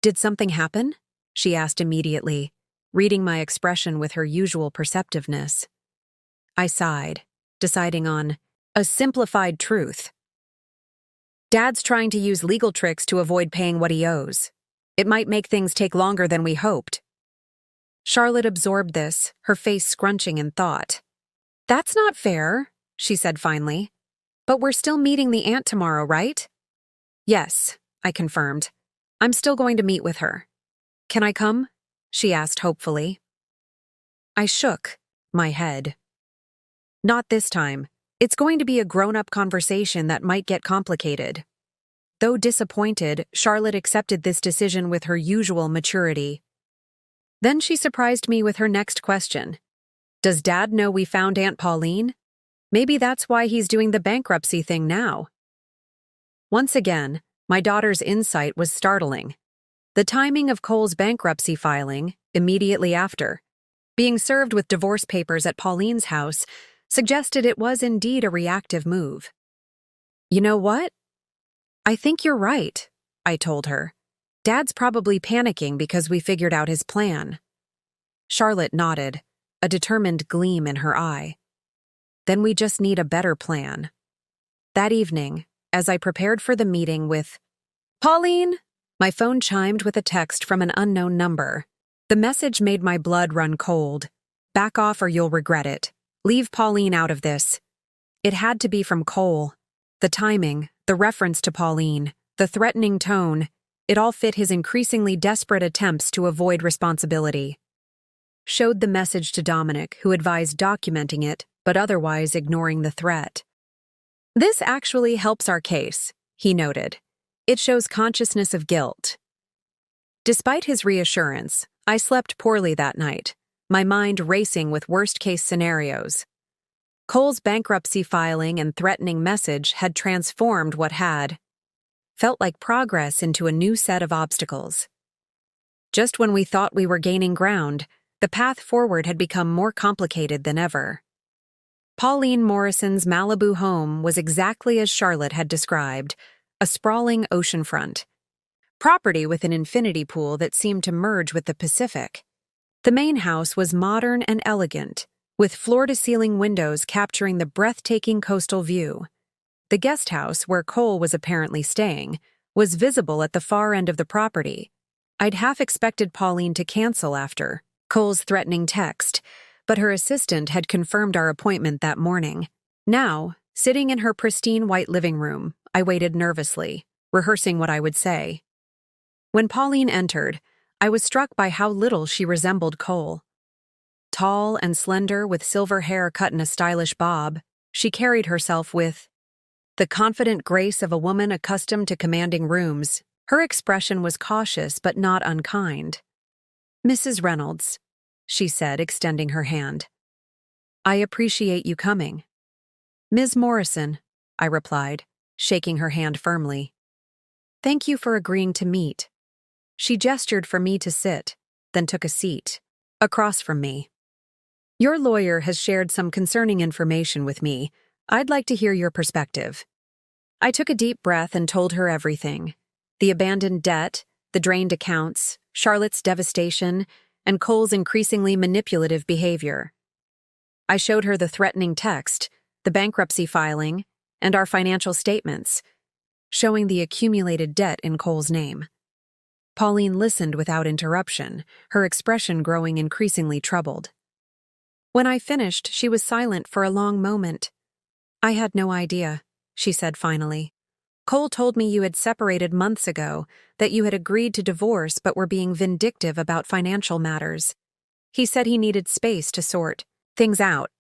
"Did something happen?" she asked immediately, reading my expression with her usual perceptiveness. I sighed, deciding on a simplified truth. "Dad's trying to use legal tricks to avoid paying what he owes. It might make things take longer than we hoped." Charlotte absorbed this, her face scrunching in thought. "That's not fair," she said finally. "But we're still meeting the aunt tomorrow, right?" "Yes," I confirmed. "I'm still going to meet with her." "Can I come?" she asked hopefully. I shook my head. "Not this time. It's going to be a grown-up conversation that might get complicated." Though disappointed, Charlotte accepted this decision with her usual maturity. Then she surprised me with her next question. "Does Dad know we found Aunt Pauline? Maybe that's why he's doing the bankruptcy thing now." Once again, my daughter's insight was startling. The timing of Cole's bankruptcy filing, immediately after, being served with divorce papers at Pauline's house, suggested it was indeed a reactive move. "You know what? I think you're right," I told her. "Dad's probably panicking because we figured out his plan." Charlotte nodded, a determined gleam in her eye. "Then we just need a better plan." That evening, as I prepared for the meeting with Pauline, my phone chimed with a text from an unknown number. The message made my blood run cold. "Back off or you'll regret it. Leave Pauline out of this." It had to be from Cole. The timing, the reference to Pauline, the threatening tone, it all fit his increasingly desperate attempts to avoid responsibility. Showed the message to Dominic, who advised documenting it, but otherwise ignoring the threat. "This actually helps our case," he noted. "It shows consciousness of guilt." Despite his reassurance, I slept poorly that night, my mind racing with worst-case scenarios. Cole's bankruptcy filing and threatening message had transformed what had felt like progress into a new set of obstacles. Just when we thought we were gaining ground, the path forward had become more complicated than ever. Pauline Morrison's Malibu home was exactly as Charlotte had described, a sprawling oceanfront property with an infinity pool that seemed to merge with the Pacific. The main house was modern and elegant, with floor-to-ceiling windows capturing the breathtaking coastal view. The guest house, where Cole was apparently staying, was visible at the far end of the property. I'd half expected Pauline to cancel after Cole's threatening text, but her assistant had confirmed our appointment that morning. Now, sitting in her pristine white living room, I waited nervously, rehearsing what I would say. When Pauline entered, I was struck by how little she resembled Cole. Tall and slender, with silver hair cut in a stylish bob, she carried herself with the confident grace of a woman accustomed to commanding rooms. Her expression was cautious but not unkind. "Mrs. Reynolds," she said, extending her hand. "I appreciate you coming." "Ms. Morrison," I replied, shaking her hand firmly. "Thank you for agreeing to meet." She gestured for me to sit, then took a seat across from me. "Your lawyer has shared some concerning information with me. I'd like to hear your perspective." I took a deep breath and told her everything. The abandoned debt, the drained accounts, Charlotte's devastation, and Cole's increasingly manipulative behavior. I showed her the threatening text, the bankruptcy filing, and our financial statements, showing the accumulated debt in Cole's name. Pauline listened without interruption, her expression growing increasingly troubled. When I finished, she was silent for a long moment. "I had no idea," she said finally. "Cole told me you had separated months ago, that you had agreed to divorce but were being vindictive about financial matters. He said he needed space to sort things out."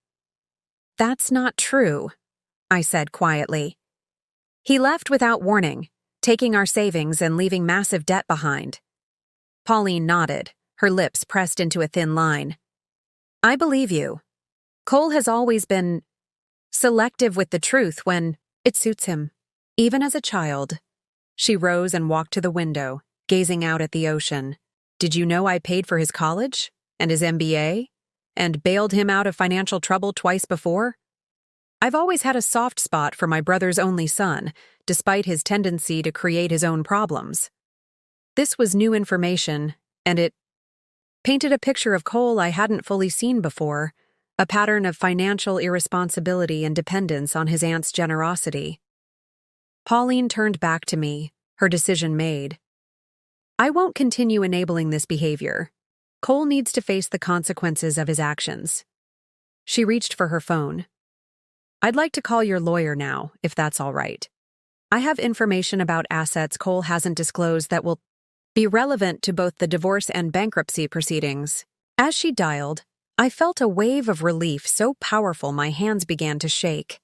"That's not true," I said quietly. "He left without warning, taking our savings and leaving massive debt behind." Pauline nodded, her lips pressed into a thin line. "I believe you. Cole has always been selective with the truth when it suits him. Even as a child." She rose and walked to the window, gazing out at the ocean. "Did you know I paid for his college and his MBA and bailed him out of financial trouble twice before? I've always had a soft spot for my brother's only son, despite his tendency to create his own problems." This was new information, and it painted a picture of Cole I hadn't fully seen before, a pattern of financial irresponsibility and dependence on his aunt's generosity. Pauline turned back to me, her decision made. "I won't continue enabling this behavior. Cole needs to face the consequences of his actions." She reached for her phone. "I'd like to call your lawyer now, if that's all right. I have information about assets Cole hasn't disclosed that will be relevant to both the divorce and bankruptcy proceedings." As she dialed, I felt a wave of relief so powerful my hands began to shake.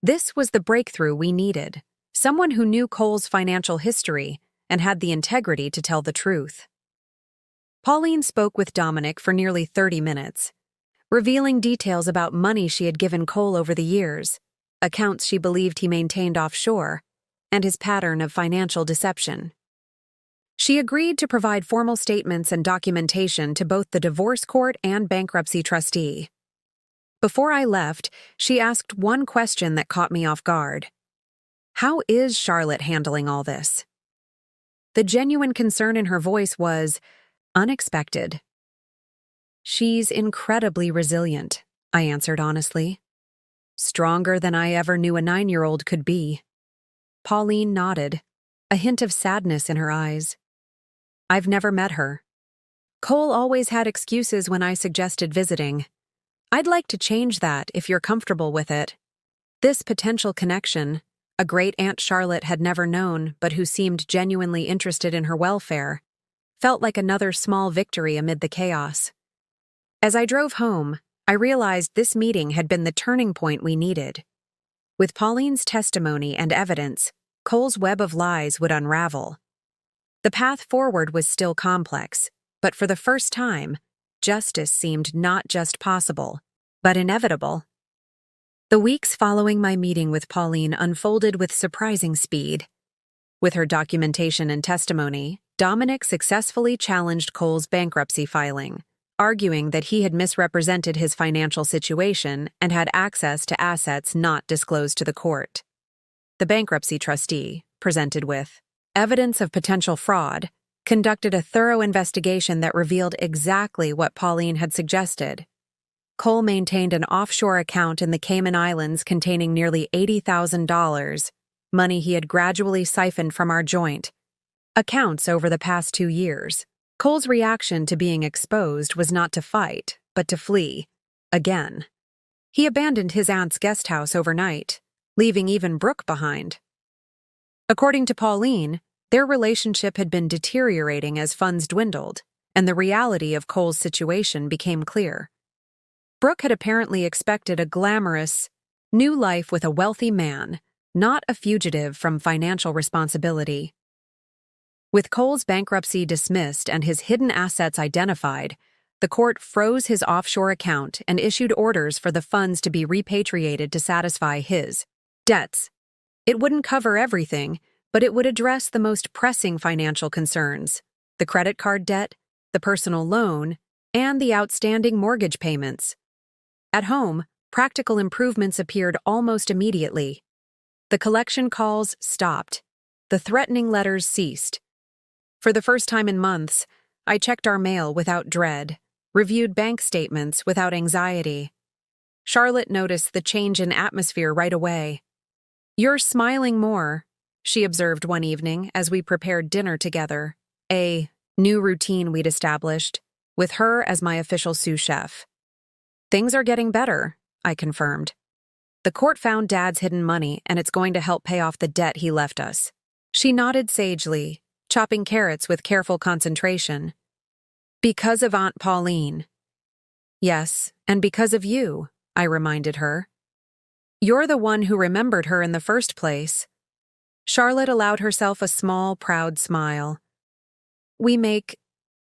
This was the breakthrough we needed, someone who knew Cole's financial history and had the integrity to tell the truth. Pauline spoke with Dominic for nearly 30 minutes, revealing details about money she had given Cole over the years, accounts she believed he maintained offshore, and his pattern of financial deception. She agreed to provide formal statements and documentation to both the divorce court and bankruptcy trustee. Before I left, she asked one question that caught me off guard. "How is Charlotte handling all this?" The genuine concern in her voice was unexpected. "She's incredibly resilient," I answered honestly. "Stronger than I ever knew a 9-year-old could be." Pauline nodded, a hint of sadness in her eyes. "I've never met her. Cole always had excuses when I suggested visiting. I'd like to change that if you're comfortable with it." This potential connection, a great Aunt Charlotte had never known but who seemed genuinely interested in her welfare, felt like another small victory amid the chaos. As I drove home, I realized this meeting had been the turning point we needed. With Pauline's testimony and evidence, Cole's web of lies would unravel. The path forward was still complex, but for the first time, justice seemed not just possible, but inevitable. The weeks following my meeting with Pauline unfolded with surprising speed. With her documentation and testimony, Dominic successfully challenged Cole's bankruptcy filing, arguing that he had misrepresented his financial situation and had access to assets not disclosed to the court. The bankruptcy trustee, presented with evidence of potential fraud, conducted a thorough investigation that revealed exactly what Pauline had suggested. Cole maintained an offshore account in the Cayman Islands containing nearly $80,000, money he had gradually siphoned from our joint accounts over the past 2 years. Cole's reaction to being exposed was not to fight, but to flee. Again. He abandoned his aunt's guest house overnight, leaving even Brooke behind. According to Pauline, their relationship had been deteriorating as funds dwindled, and the reality of Cole's situation became clear. Brooke had apparently expected a glamorous, new life with a wealthy man, not a fugitive from financial responsibility. With Cole's bankruptcy dismissed and his hidden assets identified, the court froze his offshore account and issued orders for the funds to be repatriated to satisfy his debts. It wouldn't cover everything, but it would address the most pressing financial concerns: the credit card debt, the personal loan, and the outstanding mortgage payments. At home, practical improvements appeared almost immediately. The collection calls stopped. The threatening letters ceased. For the first time in months, I checked our mail without dread, reviewed bank statements without anxiety. Charlotte noticed the change in atmosphere right away. "You're smiling more," she observed one evening as we prepared dinner together, a new routine we'd established, with her as my official sous chef. "Things are getting better," I confirmed. "The court found Dad's hidden money, and it's going to help pay off the debt he left us." She nodded sagely, chopping carrots with careful concentration. "Because of Aunt Pauline." "Yes, and because of you," I reminded her. "You're the one who remembered her in the first place." Charlotte allowed herself a small, proud smile. "We make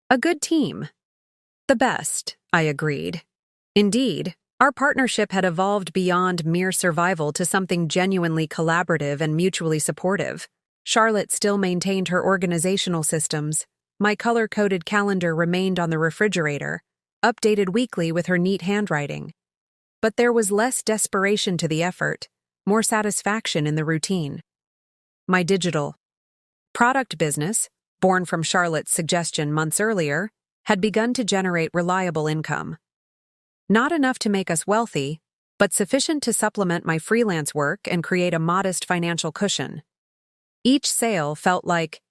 a good team." "The best," I agreed. Indeed, our partnership had evolved beyond mere survival to something genuinely collaborative and mutually supportive. Charlotte still maintained her organizational systems. My color-coded calendar remained on the refrigerator, updated weekly with her neat handwriting. But there was less desperation to the effort, more satisfaction in the routine. My digital product business, born from Charlotte's suggestion months earlier, had begun to generate reliable income. Not enough to make us wealthy, but sufficient to supplement my freelance work and create a modest financial cushion. Each sale felt like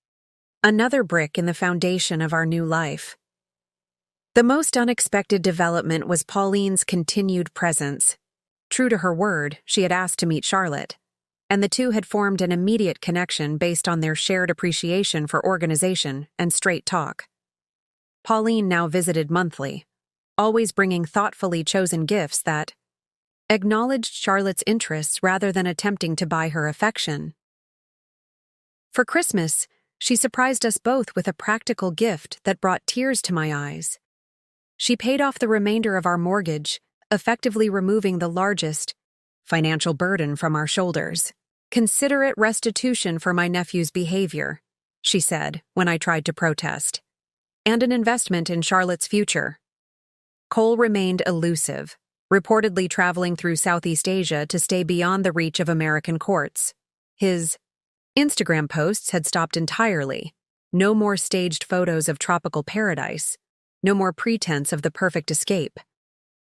another brick in the foundation of our new life. The most unexpected development was Pauline's continued presence. True to her word, she had asked to meet Charlotte, and the two had formed an immediate connection based on their shared appreciation for organization and straight talk. Pauline now visited monthly, always bringing thoughtfully chosen gifts that acknowledged Charlotte's interests rather than attempting to buy her affection. For Christmas, she surprised us both with a practical gift that brought tears to my eyes. She paid off the remainder of our mortgage, effectively removing the largest financial burden from our shoulders. "Consider it restitution for my nephew's behavior," she said when I tried to protest, "and an investment in Charlotte's future." Cole remained elusive, reportedly traveling through Southeast Asia to stay beyond the reach of American courts. His Instagram posts had stopped entirely. No more staged photos of tropical paradise. No more pretense of the perfect escape.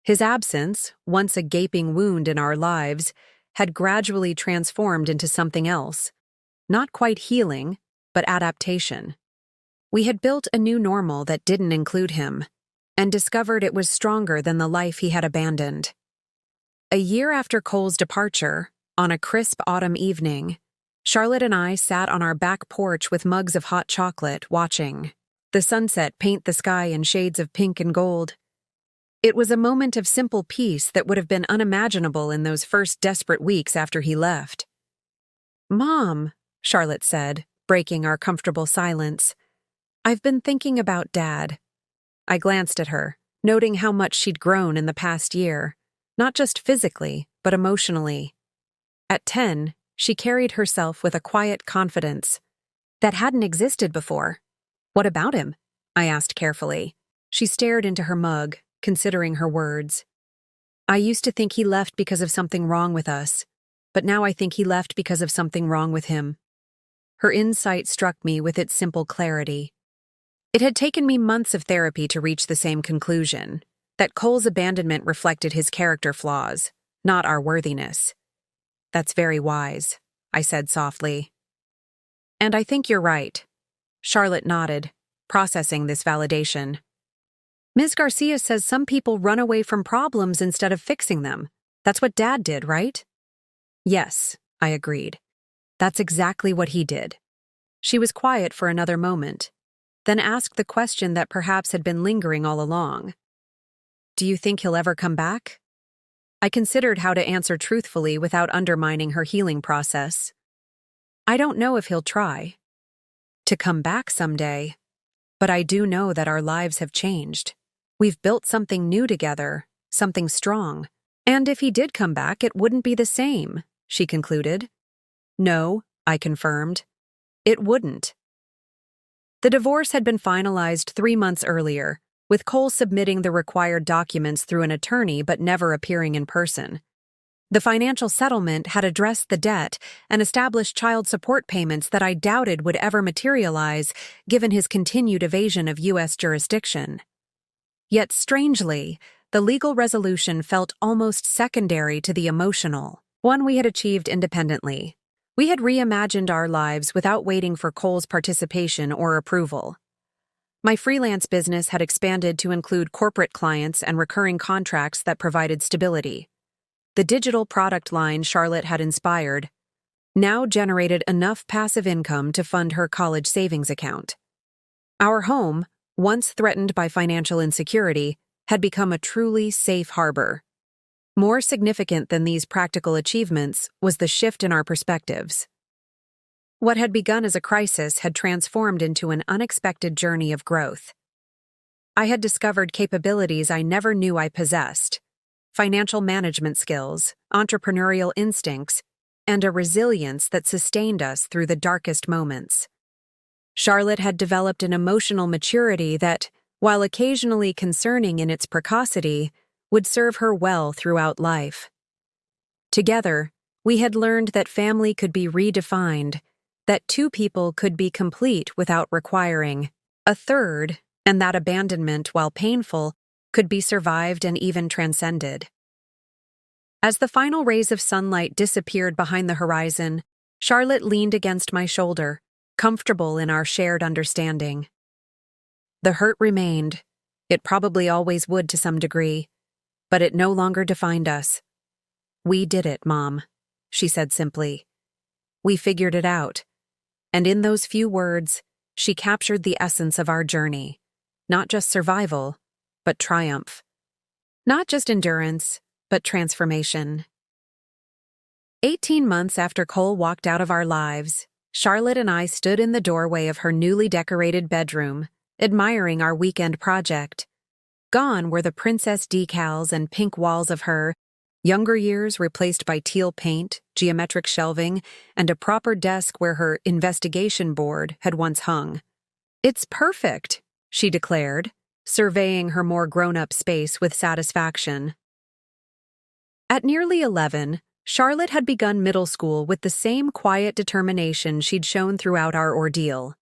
His absence, once a gaping wound in our lives, had gradually transformed into something else. Not quite healing, but adaptation. We had built a new normal that didn't include him, and discovered it was stronger than the life he had abandoned. A year after Cole's departure, on a crisp autumn evening, Charlotte and I sat on our back porch with mugs of hot chocolate, watching the sunset paint the sky in shades of pink and gold. It was a moment of simple peace that would have been unimaginable in those first desperate weeks after he left. "Mom," Charlotte said, breaking our comfortable silence, I've been thinking about Dad. I glanced at her, noting how much she'd grown in the past year, not just physically, but emotionally. At 10, she carried herself with a quiet confidence that hadn't existed before. What about him? I asked carefully. She stared into her mug, considering her words. I used to think he left because of something wrong with us, but now I think he left because of something wrong with him. Her insight struck me with its simple clarity. It had taken me months of therapy to reach the same conclusion, that Cole's abandonment reflected his character flaws, not our worthiness. That's very wise, I said softly. And I think you're right. Charlotte nodded, processing this validation. Ms. Garcia says some people run away from problems instead of fixing them. That's what Dad did, right? Yes, I agreed. That's exactly what he did. She was quiet for another moment, then asked the question that perhaps had been lingering all along. Do you think he'll ever come back? I considered how to answer truthfully without undermining her healing process. I don't know if he'll try to come back someday, but I do know that our lives have changed. We've built something new together, something strong. And if he did come back, it wouldn't be the same, she concluded. No, I confirmed. It wouldn't. The divorce had been finalized 3 months earlier, with Cole submitting the required documents through an attorney but never appearing in person. The financial settlement had addressed the debt and established child support payments that I doubted would ever materialize given his continued evasion of U.S. jurisdiction. Yet strangely, the legal resolution felt almost secondary to the emotional, one we had achieved independently. We had reimagined our lives without waiting for Cole's participation or approval. My freelance business had expanded to include corporate clients and recurring contracts that provided stability. The digital product line Charlotte had inspired now generated enough passive income to fund her college savings account. Our home, once threatened by financial insecurity, had become a truly safe harbor. More significant than these practical achievements was the shift in our perspectives. What had begun as a crisis had transformed into an unexpected journey of growth. I had discovered capabilities I never knew I possessed: financial management skills, entrepreneurial instincts, and a resilience that sustained us through the darkest moments. Charlotte had developed an emotional maturity that, while occasionally concerning in its precocity, would serve her well throughout life. Together, we had learned that family could be redefined, that two people could be complete without requiring a third, and that abandonment, while painful, could be survived and even transcended. As the final rays of sunlight disappeared behind the horizon, Charlotte leaned against my shoulder, comfortable in our shared understanding. The hurt remained. It probably always would to some degree, but it no longer defined us. We did it, Mom, she said simply. We figured it out. And in those few words, she captured the essence of our journey. Not just survival, but triumph. Not just endurance, but transformation. 18 months after Cole walked out of our lives, Charlotte and I stood in the doorway of her newly decorated bedroom, admiring our weekend project. Gone were the princess decals and pink walls of her younger years, replaced by teal paint, geometric shelving, and a proper desk where her investigation board had once hung. It's perfect, she declared, surveying her more grown-up space with satisfaction. At nearly 11, Charlotte had begun middle school with the same quiet determination she'd shown throughout our ordeal.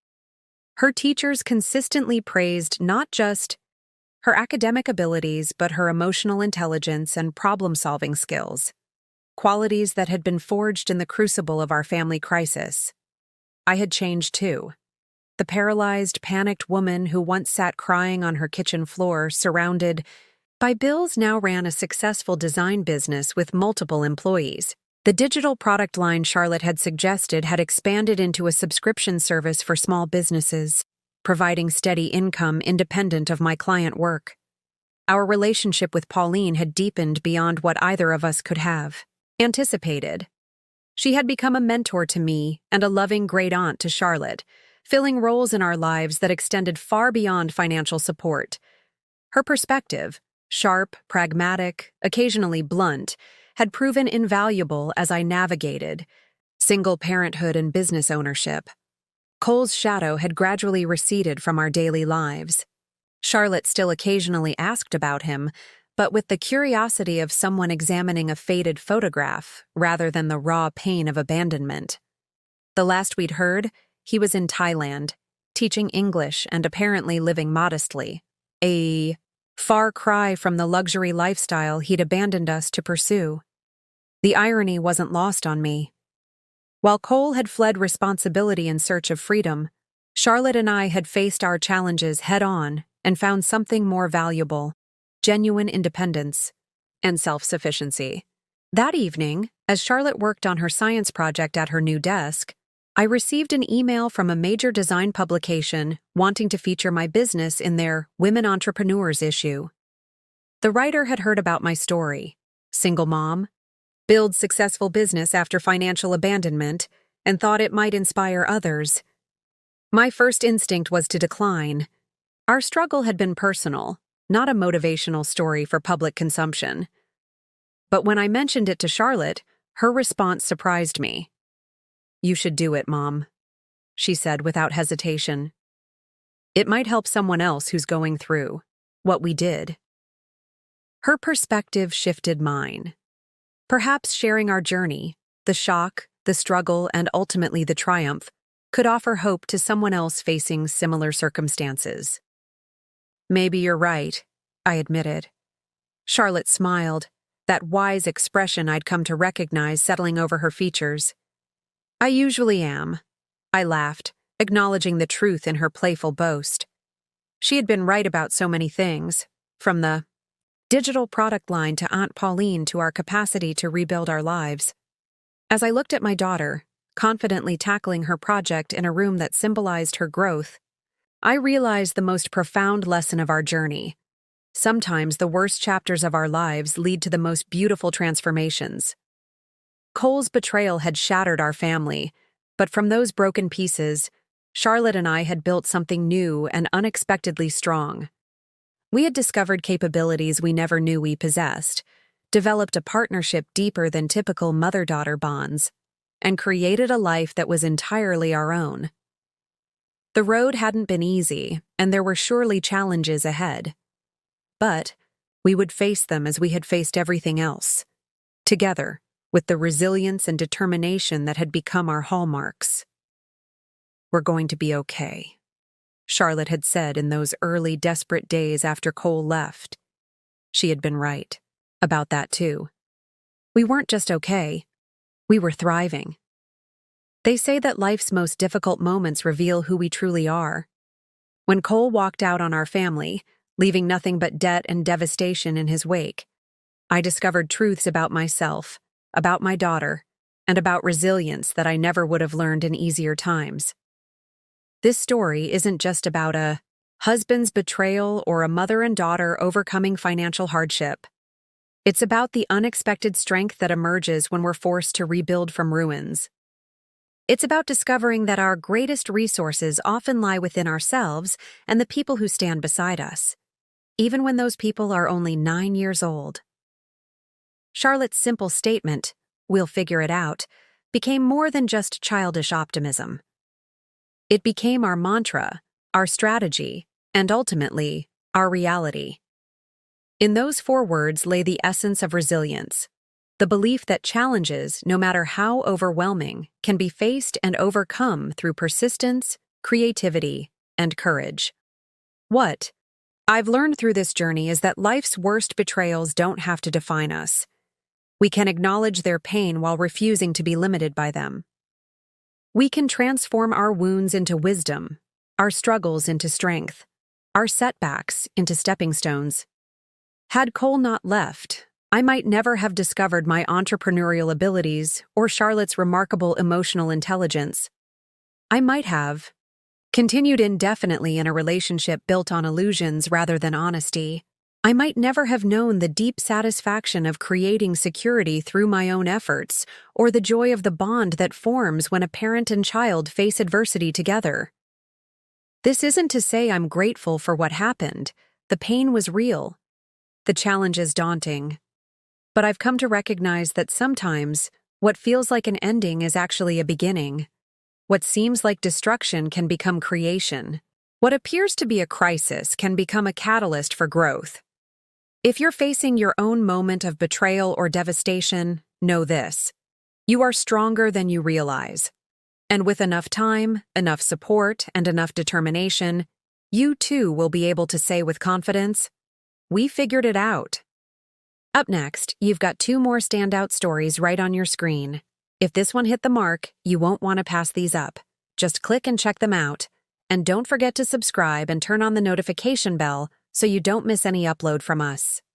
Her teachers consistently praised not just her academic abilities, but her emotional intelligence and problem-solving skills, qualities that had been forged in the crucible of our family crisis. I had changed too. The paralyzed, panicked woman who once sat crying on her kitchen floor, surrounded by bills, now ran a successful design business with multiple employees. The digital product line Charlotte had suggested had expanded into a subscription service for small businesses, providing steady income independent of my client work. Our relationship with Pauline had deepened beyond what either of us could have anticipated. She had become a mentor to me and a loving great aunt to Charlotte, filling roles in our lives that extended far beyond financial support. Her perspective, sharp, pragmatic, occasionally blunt, had proven invaluable as I navigated single parenthood and business ownership. Cole's shadow had gradually receded from our daily lives. Charlotte still occasionally asked about him, but with the curiosity of someone examining a faded photograph rather than the raw pain of abandonment. The last we'd heard, he was in Thailand, teaching English and apparently living modestly. A far cry from the luxury lifestyle he'd abandoned us to pursue. The irony wasn't lost on me. While Cole had fled responsibility in search of freedom, Charlotte and I had faced our challenges head-on and found something more valuable: genuine independence and self-sufficiency. That evening, as Charlotte worked on her science project at her new desk, I received an email from a major design publication wanting to feature my business in their Women Entrepreneurs issue. The writer had heard about my story: single mom, builds successful business after financial abandonment, and thought it might inspire others. My first instinct was to decline. Our struggle had been personal, not a motivational story for public consumption. But when I mentioned it to Charlotte, her response surprised me. "You should do it, Mom," she said without hesitation. "It might help someone else who's going through what we did." Her perspective shifted mine. Perhaps sharing our journey, the shock, the struggle, and ultimately the triumph, could offer hope to someone else facing similar circumstances. "Maybe you're right," I admitted. Charlotte smiled, that wise expression I'd come to recognize settling over her features. "I usually am," I laughed, acknowledging the truth in her playful boast. She had been right about so many things, from the digital product line to Aunt Pauline to our capacity to rebuild our lives. As I looked at my daughter, confidently tackling her project in a room that symbolized her growth, I realized the most profound lesson of our journey. Sometimes the worst chapters of our lives lead to the most beautiful transformations. Cole's betrayal had shattered our family, but from those broken pieces, Charlotte and I had built something new and unexpectedly strong. We had discovered capabilities we never knew we possessed, developed a partnership deeper than typical mother-daughter bonds, and created a life that was entirely our own. The road hadn't been easy, and there were surely challenges ahead. But we would face them as we had faced everything else, together, with the resilience and determination that had become our hallmarks. "We're going to be okay," Charlotte had said in those early, desperate days after Cole left. She had been right about that, too. We weren't just okay, we were thriving. They say that life's most difficult moments reveal who we truly are. When Cole walked out on our family, leaving nothing but debt and devastation in his wake, I discovered truths about myself, about my daughter, and about resilience that I never would have learned in easier times. This story isn't just about a husband's betrayal or a mother and daughter overcoming financial hardship. It's about the unexpected strength that emerges when we're forced to rebuild from ruins. It's about discovering that our greatest resources often lie within ourselves and the people who stand beside us, even when those people are only 9 years old. Charlotte's simple statement, "We'll figure it out," became more than just childish optimism. It became our mantra, our strategy, and ultimately, our reality. In those 4 words lay the essence of resilience, the belief that challenges, no matter how overwhelming, can be faced and overcome through persistence, creativity, and courage. What I've learned through this journey is that life's worst betrayals don't have to define us. We can acknowledge their pain while refusing to be limited by them. We can transform our wounds into wisdom, our struggles into strength, our setbacks into stepping stones. Had Cole not left, I might never have discovered my entrepreneurial abilities or Charlotte's remarkable emotional intelligence. I might have continued indefinitely in a relationship built on illusions rather than honesty. I might never have known the deep satisfaction of creating security through my own efforts, or the joy of the bond that forms when a parent and child face adversity together. This isn't to say I'm grateful for what happened. The pain was real. The challenge is daunting. But I've come to recognize that sometimes what feels like an ending is actually a beginning. What seems like destruction can become creation. What appears to be a crisis can become a catalyst for growth. If you're facing your own moment of betrayal or devastation, know this: you are stronger than you realize. And with enough time, enough support, and enough determination, you too will be able to say with confidence, "We figured it out." Up next, you've got 2 more standout stories right on your screen. If this one hit the mark, you won't want to pass these up. Just click and check them out. And don't forget to subscribe and turn on the notification bell so you don't miss any upload from us.